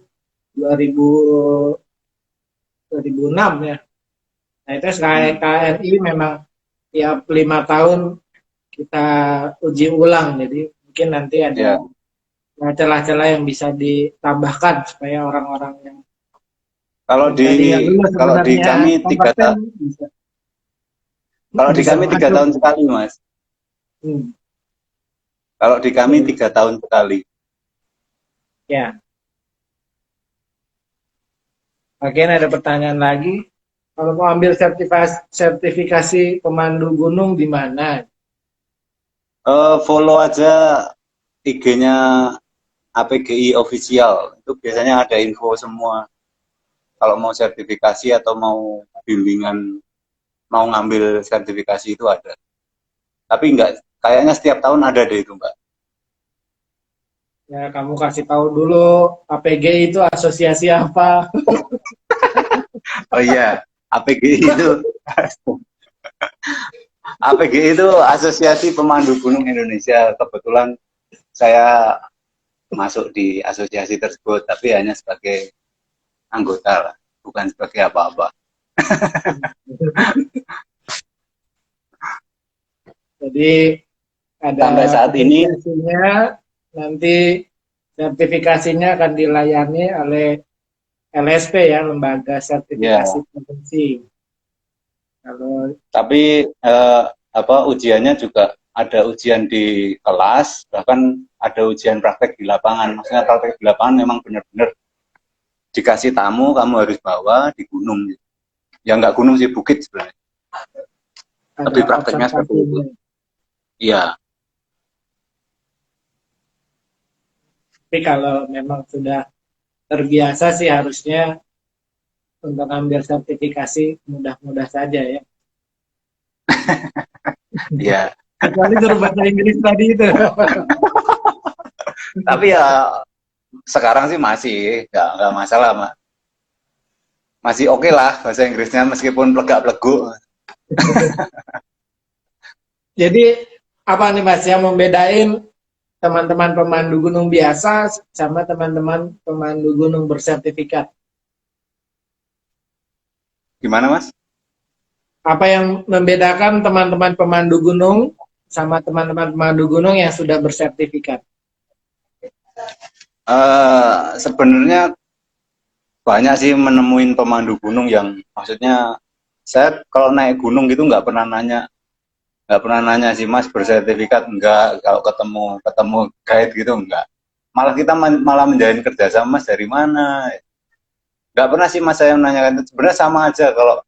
2006 ya. Nah itu SKKNI memang tiap 5 tahun kita uji ulang, jadi mungkin nanti ada celah-celah yang bisa ditambahkan supaya orang-orang yang kalau di kami 3 tahun, kalau di kami 3 tahun sekali, Mas. Kalau di kami 3 tahun sekali. Ya. Oke, ada pertanyaan lagi. Kalau mau ambil sertifikasi pemandu gunung di mana? Follow aja IG-nya APGI official. Itu biasanya ada info semua. Kalau mau sertifikasi atau mau bimbingan, mau ngambil sertifikasi itu ada. Tapi enggak, kayaknya setiap tahun ada deh itu, Mbak. Ya, kamu kasih tahu dulu APGI itu asosiasi apa? Oh iya, APGI itu Asosiasi Pemandu Gunung Indonesia. Kebetulan saya masuk di asosiasi tersebut, tapi hanya sebagai anggota lah, bukan sebagai apa-apa. Jadi ada sampai saat ini nanti sertifikasinya akan dilayani oleh LSP ya, Lembaga Sertifikasi Profesi. Tapi ujiannya juga ada ujian di kelas, bahkan ada ujian praktek di lapangan. Maksudnya praktek di lapangan memang benar-benar dikasih tamu, kamu harus bawa di gunung. Ya nggak gunung sih, bukit sebenarnya. Tapi prakteknya seperti itu. Iya. Tapi kalau memang sudah terbiasa sih harusnya untuk ambil sertifikasi mudah-mudah saja ya. Iya. Kecuali suruh bahasa Inggris tadi itu. Tapi ya sekarang sih masih nggak masalah, Mak. Masih oke lah bahasa Inggrisnya meskipun plegak-pleguk. Jadi apa nih Mas yang membedain teman-teman pemandu gunung biasa sama teman-teman pemandu gunung bersertifikat? Gimana, Mas? Apa yang membedakan teman-teman pemandu gunung sama teman-teman pemandu gunung yang sudah bersertifikat? Sebenarnya banyak sih menemuin pemandu gunung yang, maksudnya saya kalau naik gunung gitu nggak pernah nanya sih, Mas bersertifikat enggak, kalau ketemu guide gitu enggak. Malah kita malah menjalin kerjasama, Mas dari mana? Nggak pernah sih Mas saya menanyakan itu. Sebenarnya sama aja, kalau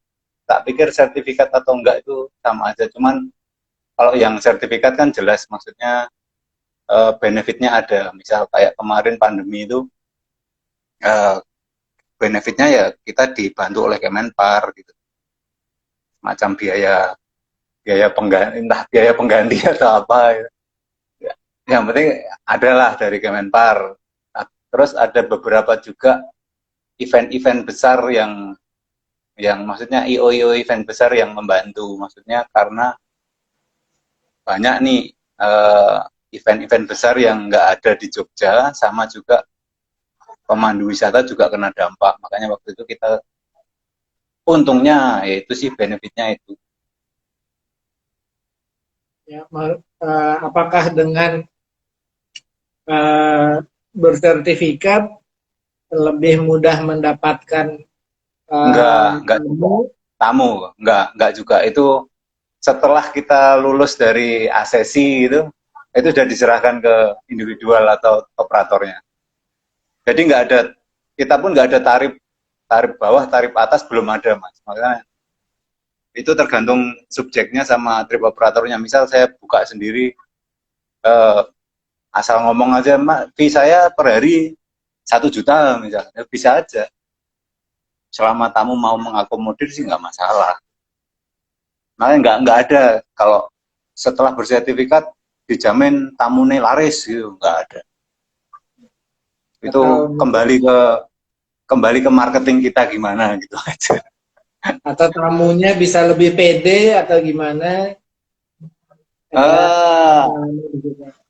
tak pikir sertifikat atau enggak itu sama aja. Cuman kalau yang sertifikat kan jelas, maksudnya benefitnya ada. Misal kayak kemarin pandemi itu, benefitnya ya kita dibantu oleh Kemenpar gitu. Macam biaya pengganti, entah biaya pengganti atau apa gitu. Yang penting adalah dari Kemenpar. Terus ada beberapa juga event-event besar yang maksudnya IO event besar yang membantu. Maksudnya karena banyak nih event-event besar yang nggak ada di Jogja, sama juga pemandu wisata juga kena dampak. Makanya waktu itu kita untungnya yaitu sih benefitnya itu. Ya, apakah dengan bersertifikat lebih mudah mendapatkan Enggak tamu, enggak juga. Itu setelah kita lulus dari asesi itu sudah diserahkan ke individual atau operatornya. Jadi nggak ada, kita pun nggak ada tarif bawah, tarif atas belum ada, Mas. Makanya itu tergantung subjeknya sama trip operatornya. Misal saya buka sendiri, asal ngomong aja, Mak, fee saya per hari 1 juta misalnya, bisa aja. Selama tamu mau mengakomodir sih nggak masalah. Makanya nggak ada kalau setelah bersertifikat dijamin tamunya laris gitu, nggak ada. Itu kembali ke marketing kita gimana gitu aja. Atau tamunya bisa lebih pede atau gimana?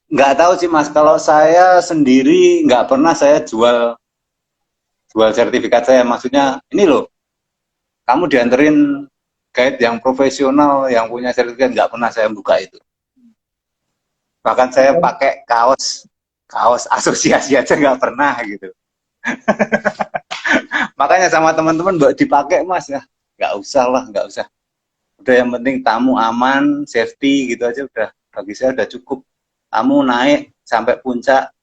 Nggak tahu sih, Mas. Kalau saya sendiri nggak pernah saya jual sertifikat saya. Maksudnya ini loh, kamu dianterin guide yang profesional yang punya sertifikat, nggak pernah saya buka itu. Bahkan saya pakai kaos asosiasi aja nggak pernah gitu. Makanya sama teman-teman mbak dipakai, Mas, ya nggak usah. Udah yang penting tamu aman, safety gitu aja udah, bagi saya udah cukup. Tamu naik sampai puncak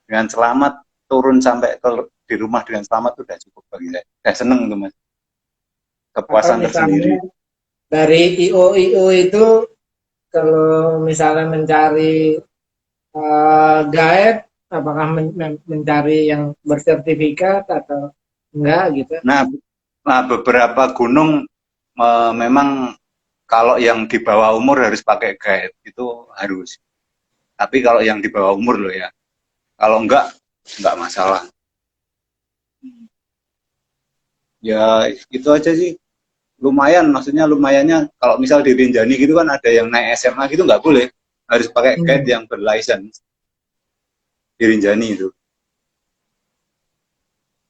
dengan selamat, turun sampai di rumah dengan selamat, udah cukup bagi saya. Udah seneng tuh, Mas. Kepuasan tersendiri. Dari IO itu kalau misalnya mencari guide, apakah mencari yang bersertifikat atau enggak gitu? Nah beberapa gunung memang kalau yang di bawah umur harus pakai guide, itu harus. Tapi kalau yang di bawah umur loh ya, kalau enggak masalah. Ya itu aja sih, lumayan, maksudnya lumayannya kalau misal di Rinjani gitu kan ada yang naik SMA gitu nggak boleh, harus pakai guide yang berlicense di Rinjani itu.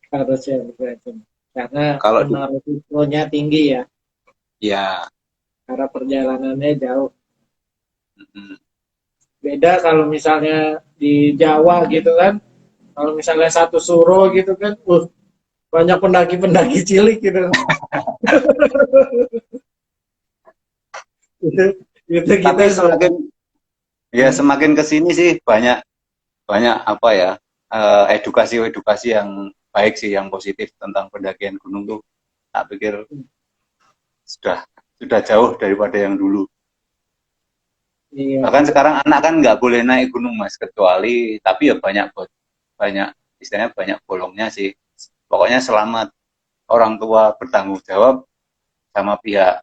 Harusnya karena kalau risikonya tinggi ya. Ya. Karena perjalanannya jauh. Beda kalau misalnya di Jawa gitu kan, kalau misalnya satu suro gitu kan, banyak pendaki-pendaki cilik gitu. Gitu tapi semakin kesini sih banyak apa ya, edukasi yang baik sih, yang positif tentang pendakian gunung tuh. Tak pikir sudah jauh daripada yang dulu. Iya. Bahkan sekarang anak kan nggak boleh naik gunung, Mas, kecuali, tapi ya banyak istilahnya banyak bolongnya sih. Pokoknya selama orang tua bertanggung jawab sama pihak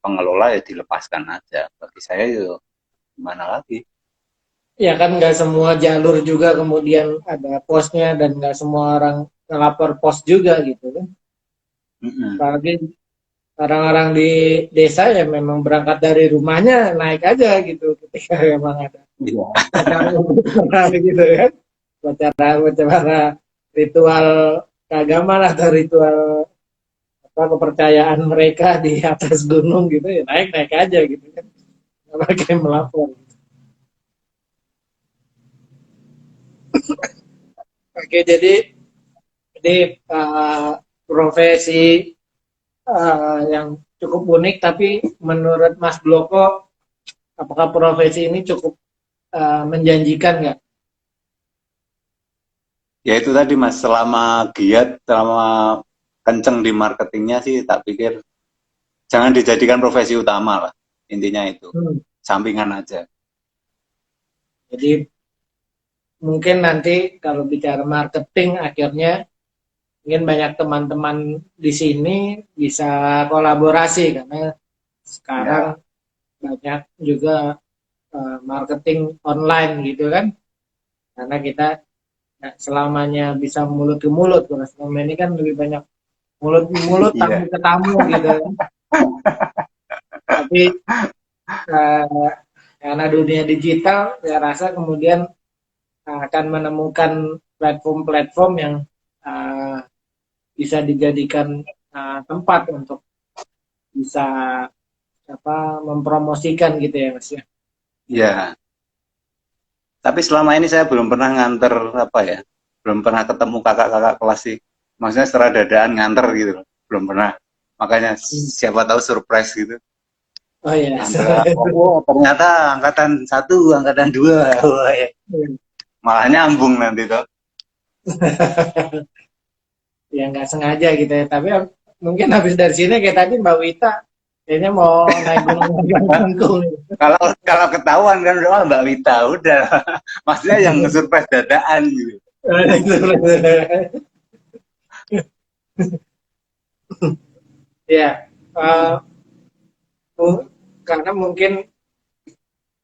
pengelola ya dilepaskan aja. Bagi saya itu gimana lagi? Ya kan nggak semua jalur juga kemudian ada posnya, dan nggak semua orang ngelapor pos juga gitu kan. Apalagi orang-orang di desa ya memang berangkat dari rumahnya naik aja gitu ketika memang ada acara gitu kan, acara ritual keagamaan atau ritual kepercayaan mereka di atas gunung gitu ya, naik aja gitu kan, nggak pakai melapor. Oke, jadi profesi yang cukup unik, tapi menurut Mas Bloko, apakah profesi ini cukup menjanjikan nggak? Ya itu tadi, Mas, selama giat, selama kenceng di marketingnya sih, tak pikir jangan dijadikan profesi utama lah, intinya itu. Sampingan aja. Jadi mungkin nanti kalau bicara marketing, akhirnya mungkin banyak teman-teman di sini bisa kolaborasi, karena sekarang banyak juga marketing online gitu kan, karena kita nggak selamanya bisa mulut ke mulut. Kalau selama ini kan lebih banyak mulut ke mulut, tamu ke tamu gitu kan. Tapi Karena dunia digital, saya rasa kemudian akan menemukan platform-platform yang bisa dijadikan tempat untuk bisa mempromosikan gitu ya Mas ya. Ya, tapi selama ini saya belum pernah nganter apa ya, belum pernah ketemu kakak-kakak kelas sih. Maksudnya secara dadaan nganter gitu loh, belum pernah. Makanya siapa tahu surprise gitu. Oh iya. Antara ternyata angkatan 1, angkatan 2. Wah, ya. Malah nyambung nanti tuh. Ya nggak sengaja gitu ya. Tapi mungkin habis dari sini kayak tadi Mbak Wita kayaknya mau naik gunung Kangkung. Kalau ketahuan kan udah Mbak Wita udah. Maksudnya yang nge-surprise dadaan gitu. Ya, karena mungkin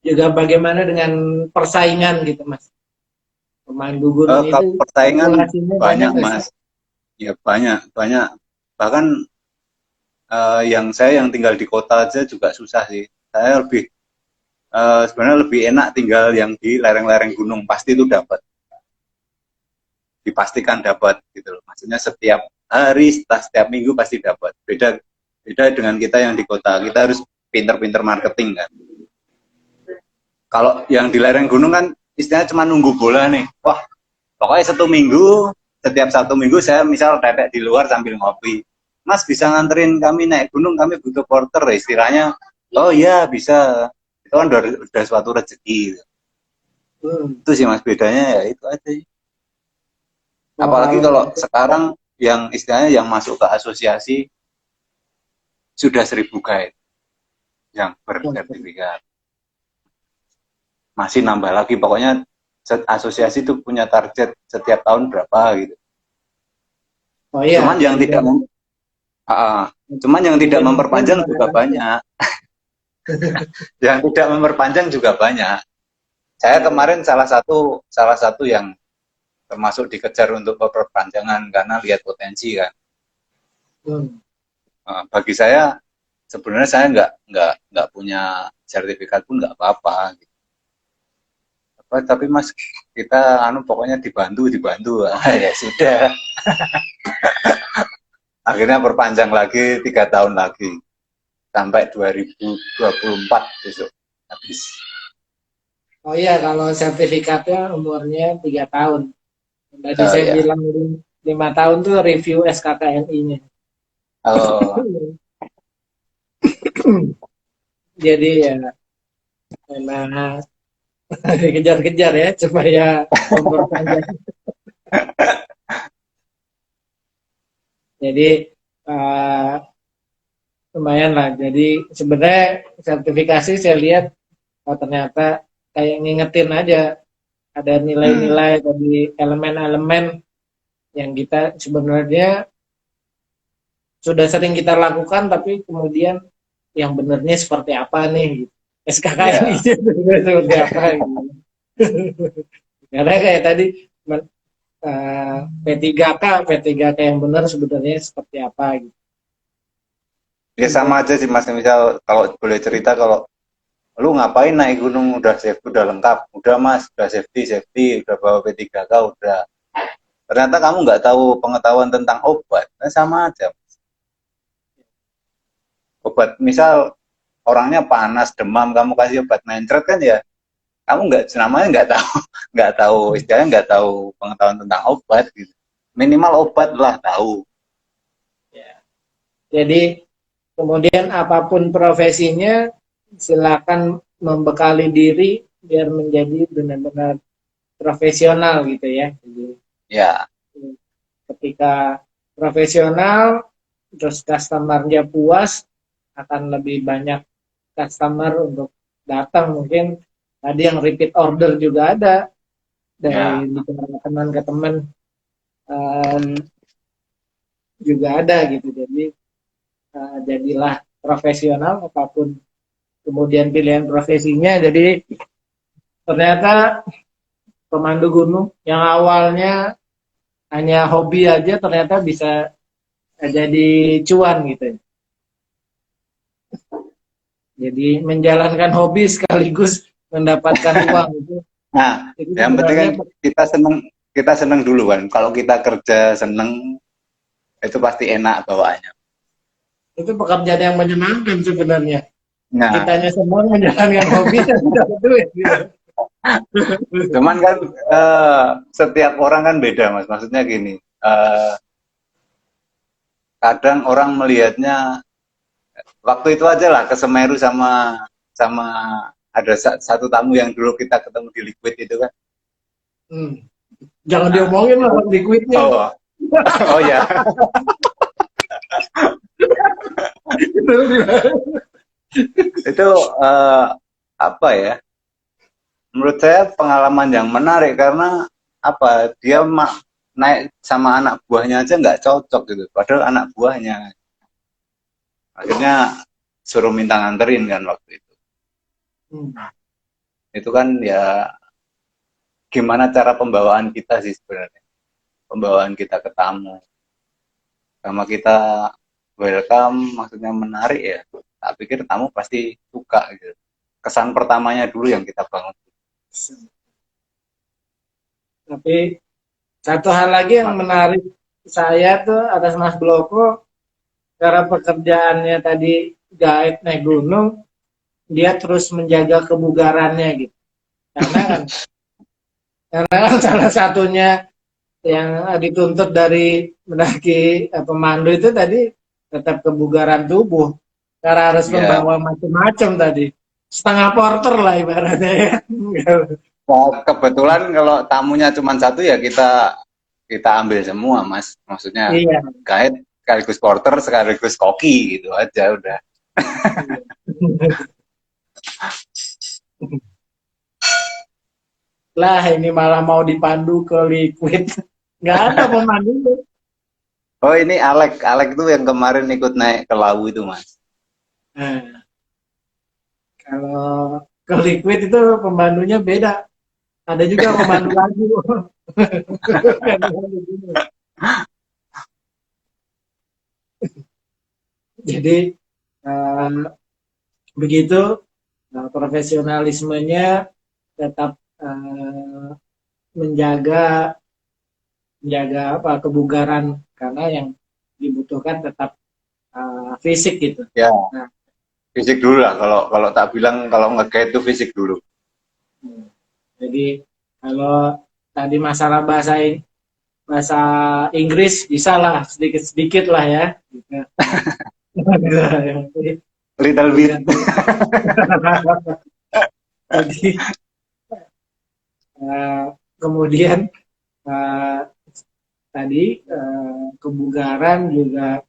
juga bagaimana dengan persaingan gitu Mas. Pemain gunung Kalau itu persaingan populasinya banyak nggak sih? Mas. Ya banyak. Bahkan yang tinggal di kota aja juga susah sih. Saya sebenarnya lebih enak tinggal yang di lereng-lereng gunung, pasti itu dapat, dipastikan dapat gitu loh. Maksudnya setiap hari, setiap minggu pasti dapat. Beda dengan kita yang di kota, kita harus pinter-pinter marketing kan. Kalau yang di lereng gunung kan istilahnya cuma nunggu bola nih. Wah, pokoknya setiap satu minggu saya misal tetek di luar sambil ngopi. Mas bisa nganterin kami naik gunung, kami butuh porter, istilahnya. Oh iya bisa, itu kan udah suatu rezeki. Itu sih Mas, bedanya ya itu aja. Apalagi kalau sekarang yang istilahnya yang masuk ke asosiasi sudah 1.000 guide yang bersertifikat. Masih nambah lagi, pokoknya asosiasi itu punya target setiap tahun berapa gitu. Oh iya. Cuman yang tidak memperpanjang juga banyak. Yang tidak memperpanjang juga banyak. Saya kemarin salah satu yang termasuk dikejar untuk perpanjangan karena lihat potensi kan. Bagi saya sebenarnya saya nggak punya sertifikat pun nggak apa-apa. Gitu. Tapi Mas kita pokoknya dibantu ya sudah. Akhirnya perpanjang lagi 3 tahun lagi sampai 2024 besok habis. Oh iya, kalau sertifikatnya umurnya 3 tahun. Tadi saya bilang 5 tahun tuh review SKKNI-nya. Oh. Jadi ya memang dikejar-kejar ya supaya memperpanjang. Jadi lumayan lah. Jadi sebenarnya sertifikasi saya lihat ternyata kayak ngingetin aja ada nilai-nilai dari elemen-elemen yang kita sebenarnya sudah sering kita lakukan tapi kemudian yang benernya seperti apa nih gitu. SKKN itu seperti apa gitu. Karena kayak tadi P3K yang benar sebenarnya seperti apa gitu. Ya sama aja sih Mas, misal kalau boleh cerita, kalau lu ngapain naik gunung, udah lengkap, udah Mas, udah safety, udah bawa P3K, udah. Ternyata kamu nggak tahu pengetahuan tentang obat, sama aja. Obat misal orangnya panas, demam, kamu kasih obat mencret kan ya, kamu nggak tahu istilahnya nggak tahu pengetahuan tentang obat gitu. Minimal obat lah tahu. Ya. Jadi kemudian apapun profesinya silakan membekali diri biar menjadi benar-benar profesional gitu ya. Jadi, ya. Ketika profesional terus customer-nya puas, akan lebih banyak customer untuk datang. Mungkin tadi yang repeat order juga ada dari teman ke teman juga ada gitu. Jadi jadilah profesional apapun kemudian pilihan profesinya. Jadi ternyata pemandu gunung yang awalnya hanya hobi aja ternyata bisa jadi cuan gitu. Jadi menjalankan hobi sekaligus mendapatkan uang Nah, itu yang penting kan sebenarnya kita seneng dulu kan. Kalau kita kerja seneng, itu pasti enak bawaannya. itu pekerjaan yang menyenangkan sebenarnya. Nah, Kitanya semua menjalankan hobi dan dapat duit. Gitu. cuman kan setiap orang kan beda, Mas. Maksudnya gini, kadang orang melihatnya waktu itu aja lah ke Semeru sama sama ada satu tamu yang dulu kita ketemu di Liquid itu kan. Hmm. Jangan Nah, diomongin lah liquidnya. oh, oh ya, itu apa ya? Menurut saya pengalaman yang menarik karena apa? Dia naik sama anak buahnya aja nggak cocok gitu. Padahal anak buahnya akhirnya suruh minta nganterin kan waktu itu. Hmm. Itu kan ya gimana cara pembawaan kita sih sebenarnya. Pembawaan kita ke tamu. Sama kita welcome, maksudnya menarik ya. Tak pikir tamu pasti suka gitu. Kesan pertamanya dulu yang kita bangun. Tapi satu hal lagi yang menarik saya tuh atas Mas Bloko, cara pekerjaannya tadi guide naik gunung, dia terus menjaga kebugarannya gitu. Karena kan salah satunya yang dituntut dari mendaki pemandu itu tadi tetap kebugaran tubuh. Cara harus Ya, membawa macam-macam tadi. Setengah porter lah ibaratnya ya. nah, kebetulan kalau tamunya cuma satu ya kita ambil semua, Mas. Maksudnya Iya. guide sekaligus porter sekaligus koki gitu aja udah. Lah ini malah mau dipandu ke liquid. Nggak ada pemandu. Oh ini Alek tuh yang kemarin ikut naik ke Lawu itu, Mas. Nah, kalau ke liquid itu pemandunya beda. Ada juga pemandu lagu. Jadi begitu profesionalismenya tetap menjaga apa kebugaran karena yang dibutuhkan tetap fisik gitu. Ya, Nah, fisik dulu lah. Kalau tak bilang kalau nge-guide itu fisik dulu. jadi kalau tadi masalah bahasa Inggris bisa lah sedikit lah ya. Gitu. Little bit. Jadi kemudian tadi kebugaran juga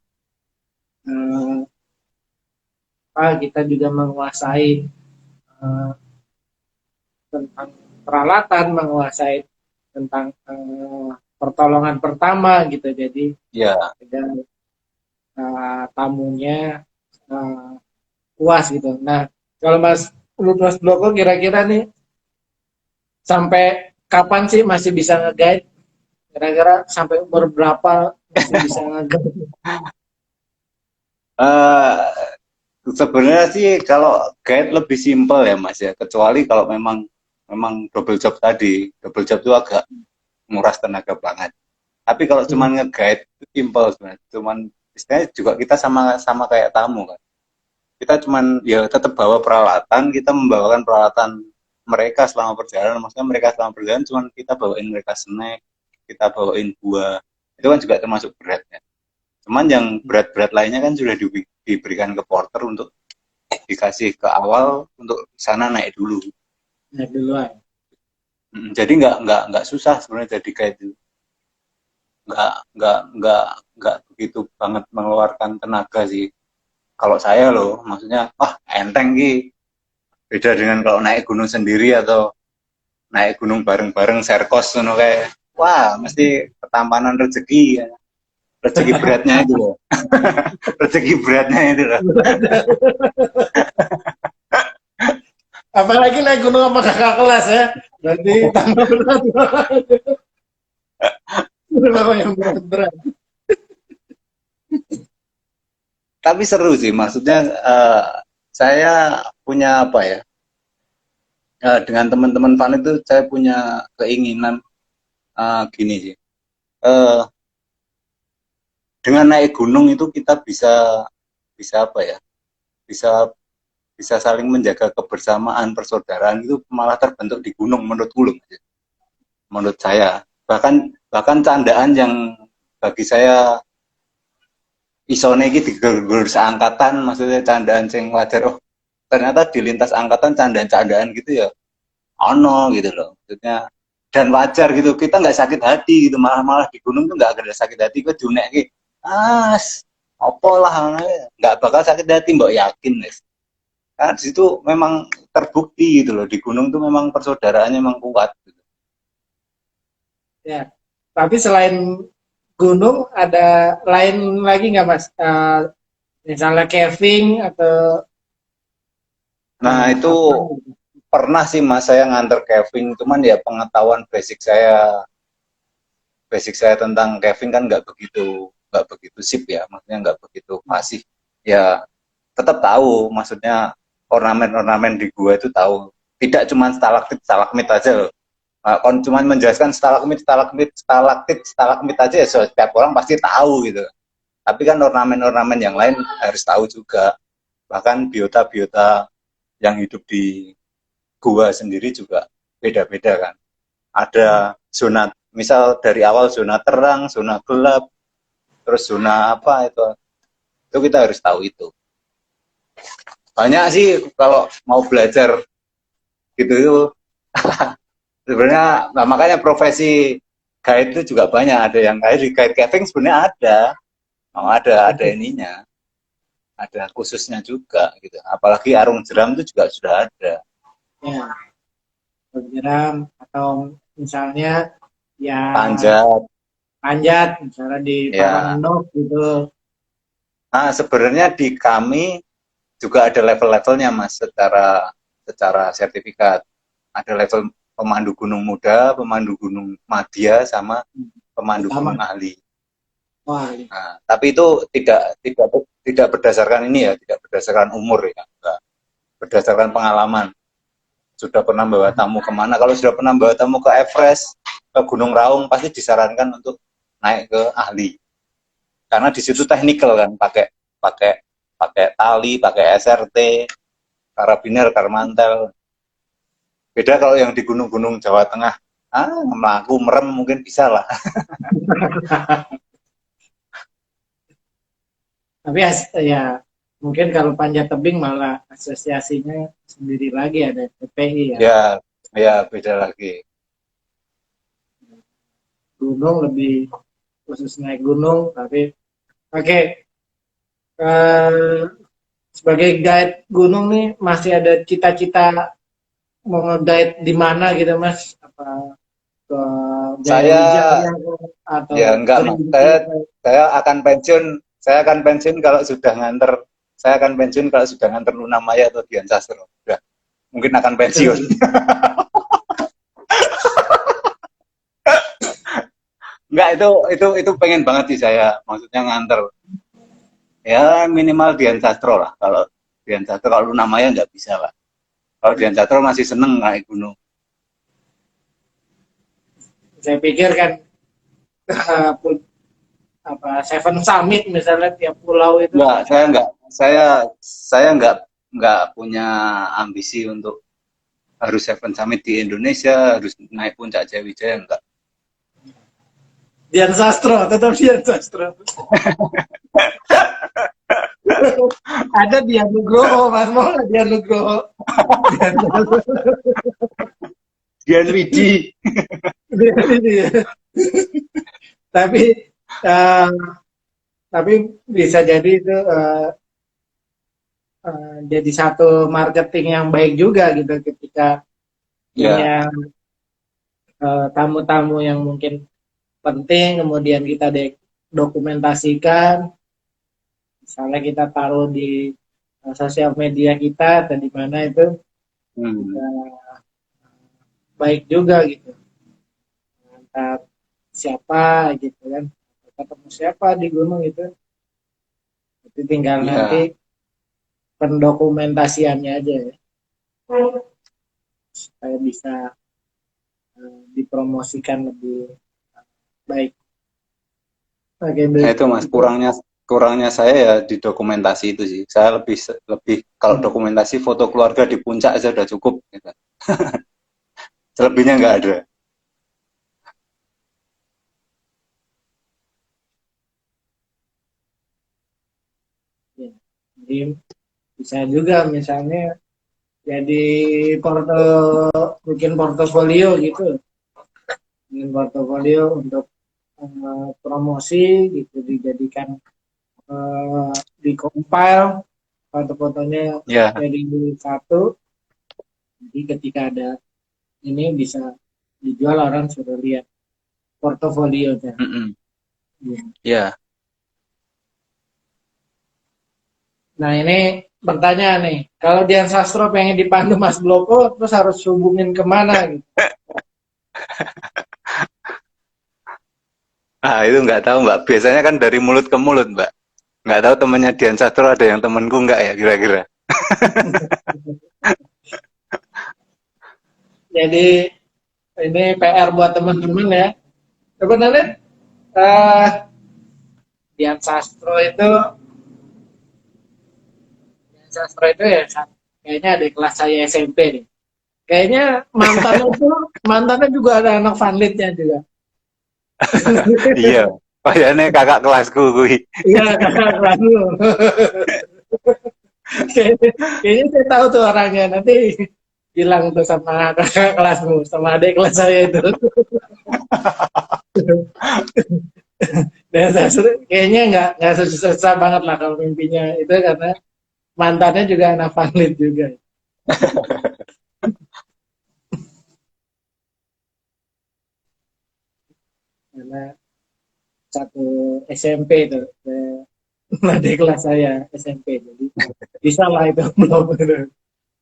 kita juga menguasai tentang peralatan, menguasai tentang pertolongan pertama gitu. Jadi Ya, tamunya puas gitu. Nah, kalau Mas Bloko kira-kira nih sampai kapan sih masih bisa nge-guide? Kira-kira sampai umur berapa masih bisa nge-guide? sebenarnya sih kalau guide lebih simpel ya, Mas ya. Kecuali kalau memang double job tadi. Double job itu agak nguras tenaga banget. Tapi kalau cuma nge-guide itu simpel sebenarnya. Cuman istilahnya juga kita sama kayak tamu kan. Kita cuman ya tetap bawa peralatan, kita membawakan peralatan mereka selama perjalanan. Maksudnya mereka selama perjalanan cuman kita bawain mereka snack, kita bawain buah. Itu kan juga termasuk beratnya. Cuman yang berat-berat lainnya kan sudah diberikan ke porter untuk dikasih ke awal untuk sana naik dulu. Naik duluan. Jadi nggak susah sebenarnya jadi kayak itu. Nggak begitu banget mengeluarkan tenaga sih. Kalau saya loh, maksudnya enteng ki. Beda dengan kalau naik gunung sendiri atau naik gunung bareng-bareng serkos kayak wah mesti ketampanan rezeki ya. Rezeki beratnya itu loh. Rezeki beratnya itu loh. Apalagi naik gunung sama kakak kelas ya. Berarti tambah berat. Bawa yang berat-berat. Tapi seru sih, maksudnya saya punya apa ya? Dengan teman-teman Van itu saya punya keinginan gini sih. Eh, dengan naik gunung itu kita bisa bisa apa ya? Bisa bisa saling menjaga kebersamaan, persaudaraan itu malah terbentuk di gunung menurut saya. Bahkan candaan yang bagi saya isone iki diger seangkatan, maksudnya candaan sing wajar. Oh, ternyata di lintas angkatan candaan-candaan gitu ya ono gitu loh. Maksudnya dan wajar gitu. Kita nggak sakit hati gitu, malah malah di gunung tuh nggak ada sakit hati. Gue diunek gitu. Opo lah, nggak bakal sakit hati, mbok yakin guys. Karena di situ memang terbukti gitu loh, di gunung tuh memang persaudaraannya memang kuat gitu. Ya. Tapi selain gunung ada lain lagi nggak Mas? Misalnya caving atau Nah itu apa gitu? pernah sih mas saya nganter Kevin, cuman ya pengetahuan basic saya tentang Kevin kan nggak begitu sip ya, maksudnya nggak begitu fasih. Ya tetap tahu, maksudnya ornamen-ornamen di gua itu tahu. Tidak cuma stalaktit, stalagmit aja loh. Nah, kon cuma menjelaskan stalagmit, stalagmit, stalaktit, stalagmit aja ya setiap orang pasti tahu gitu. Tapi kan ornamen-ornamen yang lain harus tahu juga. Bahkan biota-biota yang hidup di gua sendiri juga beda-beda kan. Ada zona, misal dari awal zona terang, zona gelap, terus zona apa itu kita harus tahu itu. Banyak sih kalau mau belajar gitu itu sebenarnya, nah makanya profesi guide itu juga banyak, ada yang kayak di guide caving sebenarnya ada ininya, ada khususnya juga gitu. Apalagi arung jeram itu juga sudah ada. Ya, berjeram atau misalnya ya Panjat panjat misalnya di ya. Paramendok gitu. Nah sebenarnya di kami juga ada level-levelnya mas, secara sertifikat. Ada level pemandu gunung muda, pemandu gunung madya, sama pemandu Utama. gunung ahli. Wah, iya. Nah, tapi itu tidak berdasarkan ini ya, tidak berdasarkan umur ya, enggak. Berdasarkan pengalaman. Sudah pernah bawa tamu kemana? Kalau sudah pernah bawa tamu ke Everest, ke Gunung Raung, pasti disarankan untuk naik ke ahli. Karena di situ teknikal kan, pakai pakai pakai tali, pakai SRT, karabiner, karmantel. Beda kalau yang di gunung-gunung Jawa Tengah, melaku merem mungkin bisa lah. Tapi ya mungkin kalau panjat tebing malah asosiasinya sendiri lagi ada PPI ya. Ya, ya beda lagi. Gunung lebih khusus naik gunung tapi oke. eh, Sebagai guide gunung nih masih ada cita-cita mau nge-guide di mana gitu Mas? Apa ke Jaya Saya Wijaya atau ya enggak mas. Kerinci? Saya akan pensiun. Saya akan pensiun kalau sudah nganter. Saya akan pensiun kalau sudah nganter Luna Maya atau Dian Sastro. Udah, mungkin akan pensiun. Enggak, itu pengen banget sih saya. Maksudnya nganter. Ya minimal Dian Sastro lah. Kalau Dian Sastro, kalau Luna Maya nggak bisa lah. Kalau Dian Sastro masih seneng naik gunung. Saya pikir kan apa Seven Summit misalnya tiap pulau itu Enggak, saya nggak punya ambisi untuk harus Seven Summit di Indonesia, harus naik puncak Jayawijaya, enggak. Dian Sastro, tetap Dian Sastro. Ada Dian Nugroho, Mas mau nggak Dian Nugroho? Dian Dian Widi. ini ya. Tapi uh, tapi bisa jadi itu jadi satu marketing yang baik juga gitu ketika Ya, punya tamu-tamu yang mungkin penting kemudian kita dokumentasikan misalnya kita taruh di sosial media kita atau di mana itu hmm, juga baik juga gitu entah siapa gitu kan ketemu siapa di gunung itu tinggal nanti ya, pendokumentasiannya aja ya, supaya bisa dipromosikan lebih baik. Oke, Nah itu Mas, kurangnya saya ya di dokumentasi itu sih. Saya lebih kalau dokumentasi foto keluarga di puncak aja udah cukup gitu. Selebihnya nggak ada. Ya. Jadi bisa juga misalnya jadi bikin portofolio gitu, bikin portofolio untuk promosi gitu, dijadikan di compile foto-fotonya Ya, jadi satu, jadi ketika ada ini bisa dijual, orang sudah lihat portofolionya. mm-mm. Ya. Ya. Nah ini pertanyaan nih, kalau Dian Sastro pengen dipandu Mas Bloko, terus harus hubungin kemana gitu? Ah itu nggak tahu Mbak. Biasanya kan dari mulut ke mulut Mbak. Nggak tahu temannya Dian Sastro ada yang temanku nggak ya kira-kira. Jadi ini PR buat teman-teman ya. Sebenarnya eh, Dian Sastro itu ya kayaknya ada kelas saya SMP nih. Kayaknya mantannya juga ada anak fanlitnya juga. Iya. Oh ya ini kakak kelasku kui. Iya kakak kelas lu. Kayaknya saya tahu tuh orangnya, nanti bilang tuh sama kakak kelasmu, sama adik kelas saya itu. Dan kayaknya nggak susah banget lah kalau mimpinya itu, karena mantannya juga anak fanlit juga. Karena satu SMP itu adik kelas saya SMP, jadi bisa lah itu belum itu.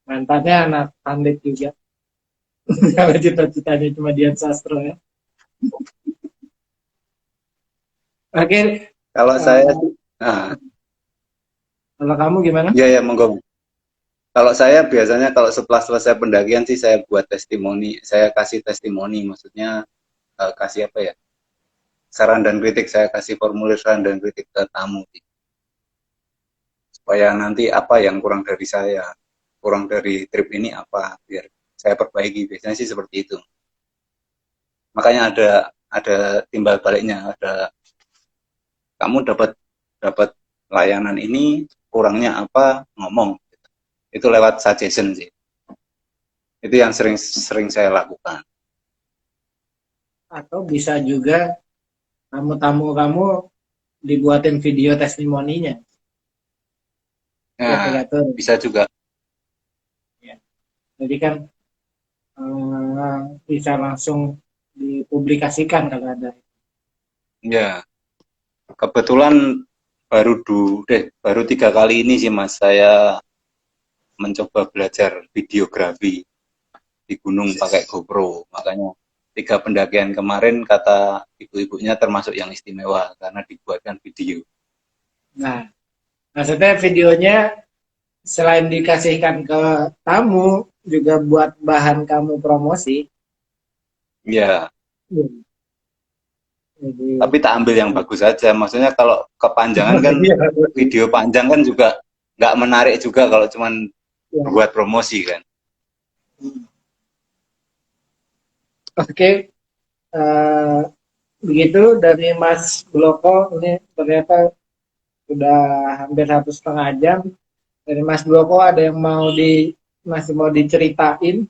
Mantannya anak fanlit juga. Kalau cita-citanya cuma Dian Sastro ya. Oke, Kalau saya sih, nah, kalau kamu gimana? iya ya monggo. Kalau saya biasanya kalau setelah selesai pendakian sih saya buat testimoni, saya kasih testimoni, maksudnya kasih apa ya? Saran dan kritik, saya kasih formulir saran dan kritik ke tamu sih. Supaya nanti apa yang kurang dari saya, kurang dari trip ini apa, biar saya perbaiki. Biasanya sih seperti itu. Makanya ada timbal baliknya, ada kamu dapat dapat layanan ini kurangnya apa, ngomong. Itu lewat suggestion sih. Itu yang sering saya lakukan. Atau bisa juga tamu-tamu kamu dibuatin video testimoninya. Nah, Lihat-lihat tuh. bisa juga. Ya. Jadi kan bisa langsung dipublikasikan kalau ada. Ya, kebetulan baru 3 kali ini sih Mas saya mencoba belajar videografi di gunung pakai GoPro. Makanya 3 pendakian kemarin kata ibu-ibunya termasuk yang istimewa karena dibuatkan video. Nah, maksudnya videonya selain dikasihkan ke tamu, juga buat bahan kamu promosi. Ya, Hmm. Jadi, tapi tak ambil yang bagus saja. Maksudnya kalau kepanjangan kan iya. video panjang kan juga nggak menarik juga kalau cuman Ya. buat promosi kan. Oke, eh, begitu dari Mas Bloko, ini ternyata sudah hampir 1,5 jam. Dari Mas Bloko ada yang masih mau diceritain,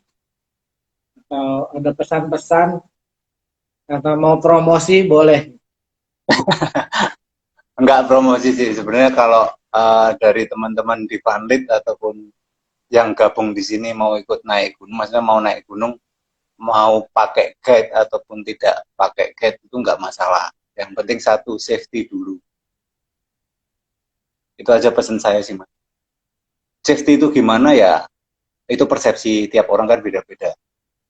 atau ada pesan-pesan, atau mau promosi boleh. Enggak promosi sih sebenarnya kalau dari teman-teman di Vanlit ataupun yang gabung di sini mau ikut naik gunung, maksudnya mau naik gunung, mau pakai guide ataupun tidak pakai guide itu nggak masalah. Yang penting satu safety dulu. Itu aja pesan saya sih Mas. Safety itu gimana ya? Itu persepsi tiap orang kan beda-beda.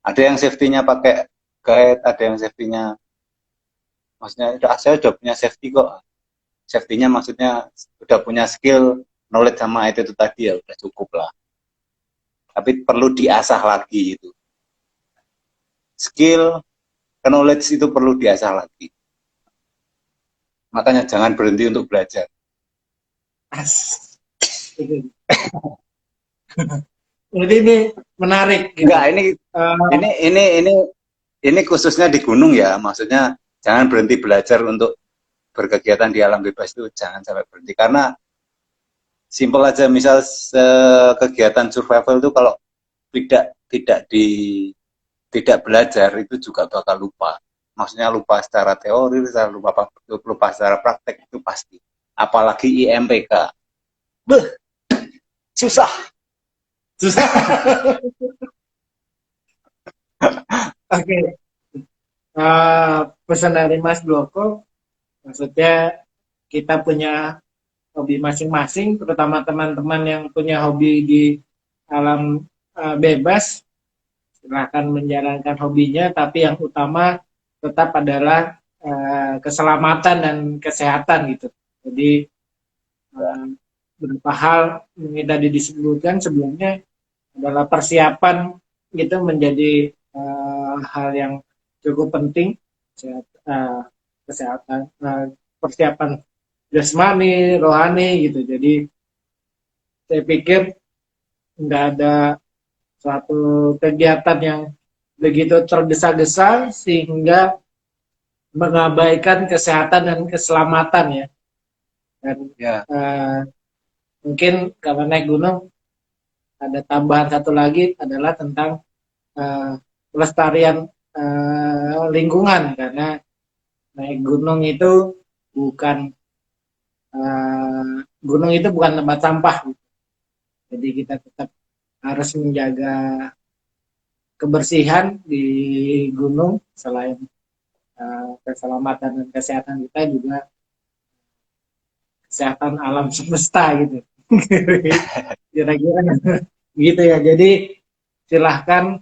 Ada yang safety-nya pakai guide, ada yang safety-nya, maksudnya saya udah punya safety kok. Safety-nya maksudnya udah punya skill knowledge sama itu tadi ya udah cukup lah. Tapi perlu diasah lagi itu. Skill, knowledge itu perlu diasah lagi. Makanya jangan berhenti untuk belajar. Jadi ini menarik gitu. Enggak, ini khususnya di gunung ya. Maksudnya jangan berhenti belajar untuk berkegiatan di alam bebas itu jangan sampai berhenti karena simpel aja misal kegiatan survival itu kalau tidak belajar itu juga bakal lupa. Maksudnya lupa secara teori, lupa secara praktek itu pasti. Apalagi IMPK. Beuh, susah. Oke. Pesan dari Mas Bloko, maksudnya kita punya hobi masing-masing, terutama teman-teman yang punya hobi di alam bebas, silahkan menjalankan hobinya, tapi yang utama tetap adalah keselamatan dan kesehatan gitu. Jadi beberapa hal yang tadi disebutkan sebelumnya adalah persiapan gitu menjadi hal yang cukup penting, kesehatan, persiapan jasmani, rohani gitu. Jadi saya pikir nggak ada suatu kegiatan yang begitu tergesa-gesa sehingga mengabaikan kesehatan dan keselamatan ya. Dan mungkin kalau naik gunung ada tambahan satu lagi adalah tentang pelestarian lingkungan, karena naik gunung itu bukan tempat sampah gitu. Jadi kita tetap harus menjaga kebersihan di gunung, selain keselamatan dan kesehatan kita juga kesehatan alam semesta gitu. Kira-kira gitu ya. Jadi silahkan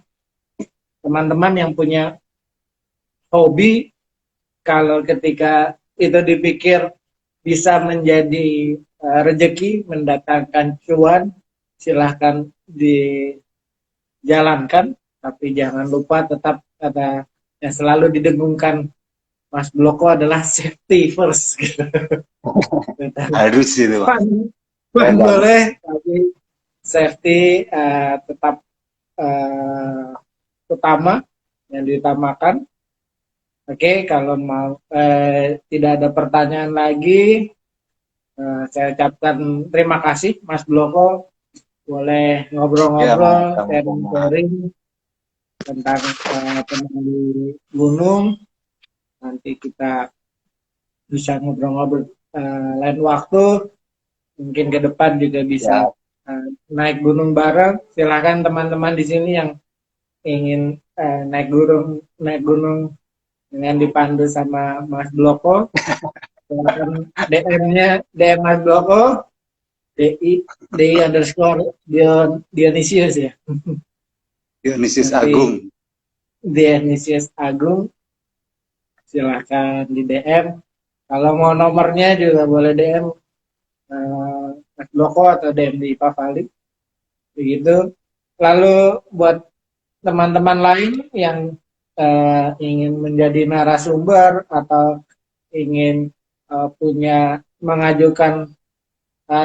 teman-teman yang punya hobi, kalau ketika itu dipikir bisa menjadi rezeki, mendatangkan cuan, silahkan dijalankan, tapi jangan lupa tetap ada yang selalu didengungkan Mas Bloko adalah safety first gitu. Harus itu Pak. Boleh, tapi safety tetap utama, yang diutamakan. Oke, kalau mau tidak ada pertanyaan lagi, saya ucapkan terima kasih Mas Bloko, boleh ngobrol-ngobrol, sharing tentang teman di gunung. Nanti kita bisa ngobrol-ngobrol lain waktu, mungkin ke depan juga bisa naik gunung bareng. Silakan teman-teman di sini yang ingin naik gunung dengan dipandu sama Mas Bloko, silakan DM Mas Bloko, Dionysius ya. Dionysius Agung. Dionysius Agung, silakan di DM. Kalau mau nomornya juga boleh DM Mas Bloko atau DM di Pak Fali. Begitu. Lalu buat teman-teman lain yang ingin menjadi narasumber atau ingin mengajukan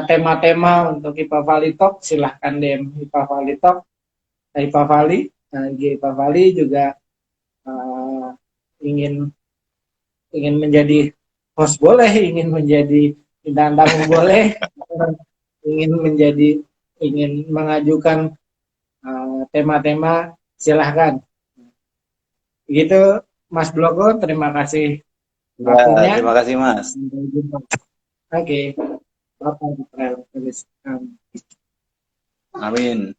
tema-tema untuk IPA Valley Talk, silahkan DM IPA Valley Talk, IPA Valley. IPA Valley juga ingin menjadi host boleh, ingin menjadi bintang tamu boleh, ingin mengajukan tema-tema, silahkan. Begitu Mas Bloko, terima kasih waktunya. Terima kasih Mas. Oke. Bapak Amin.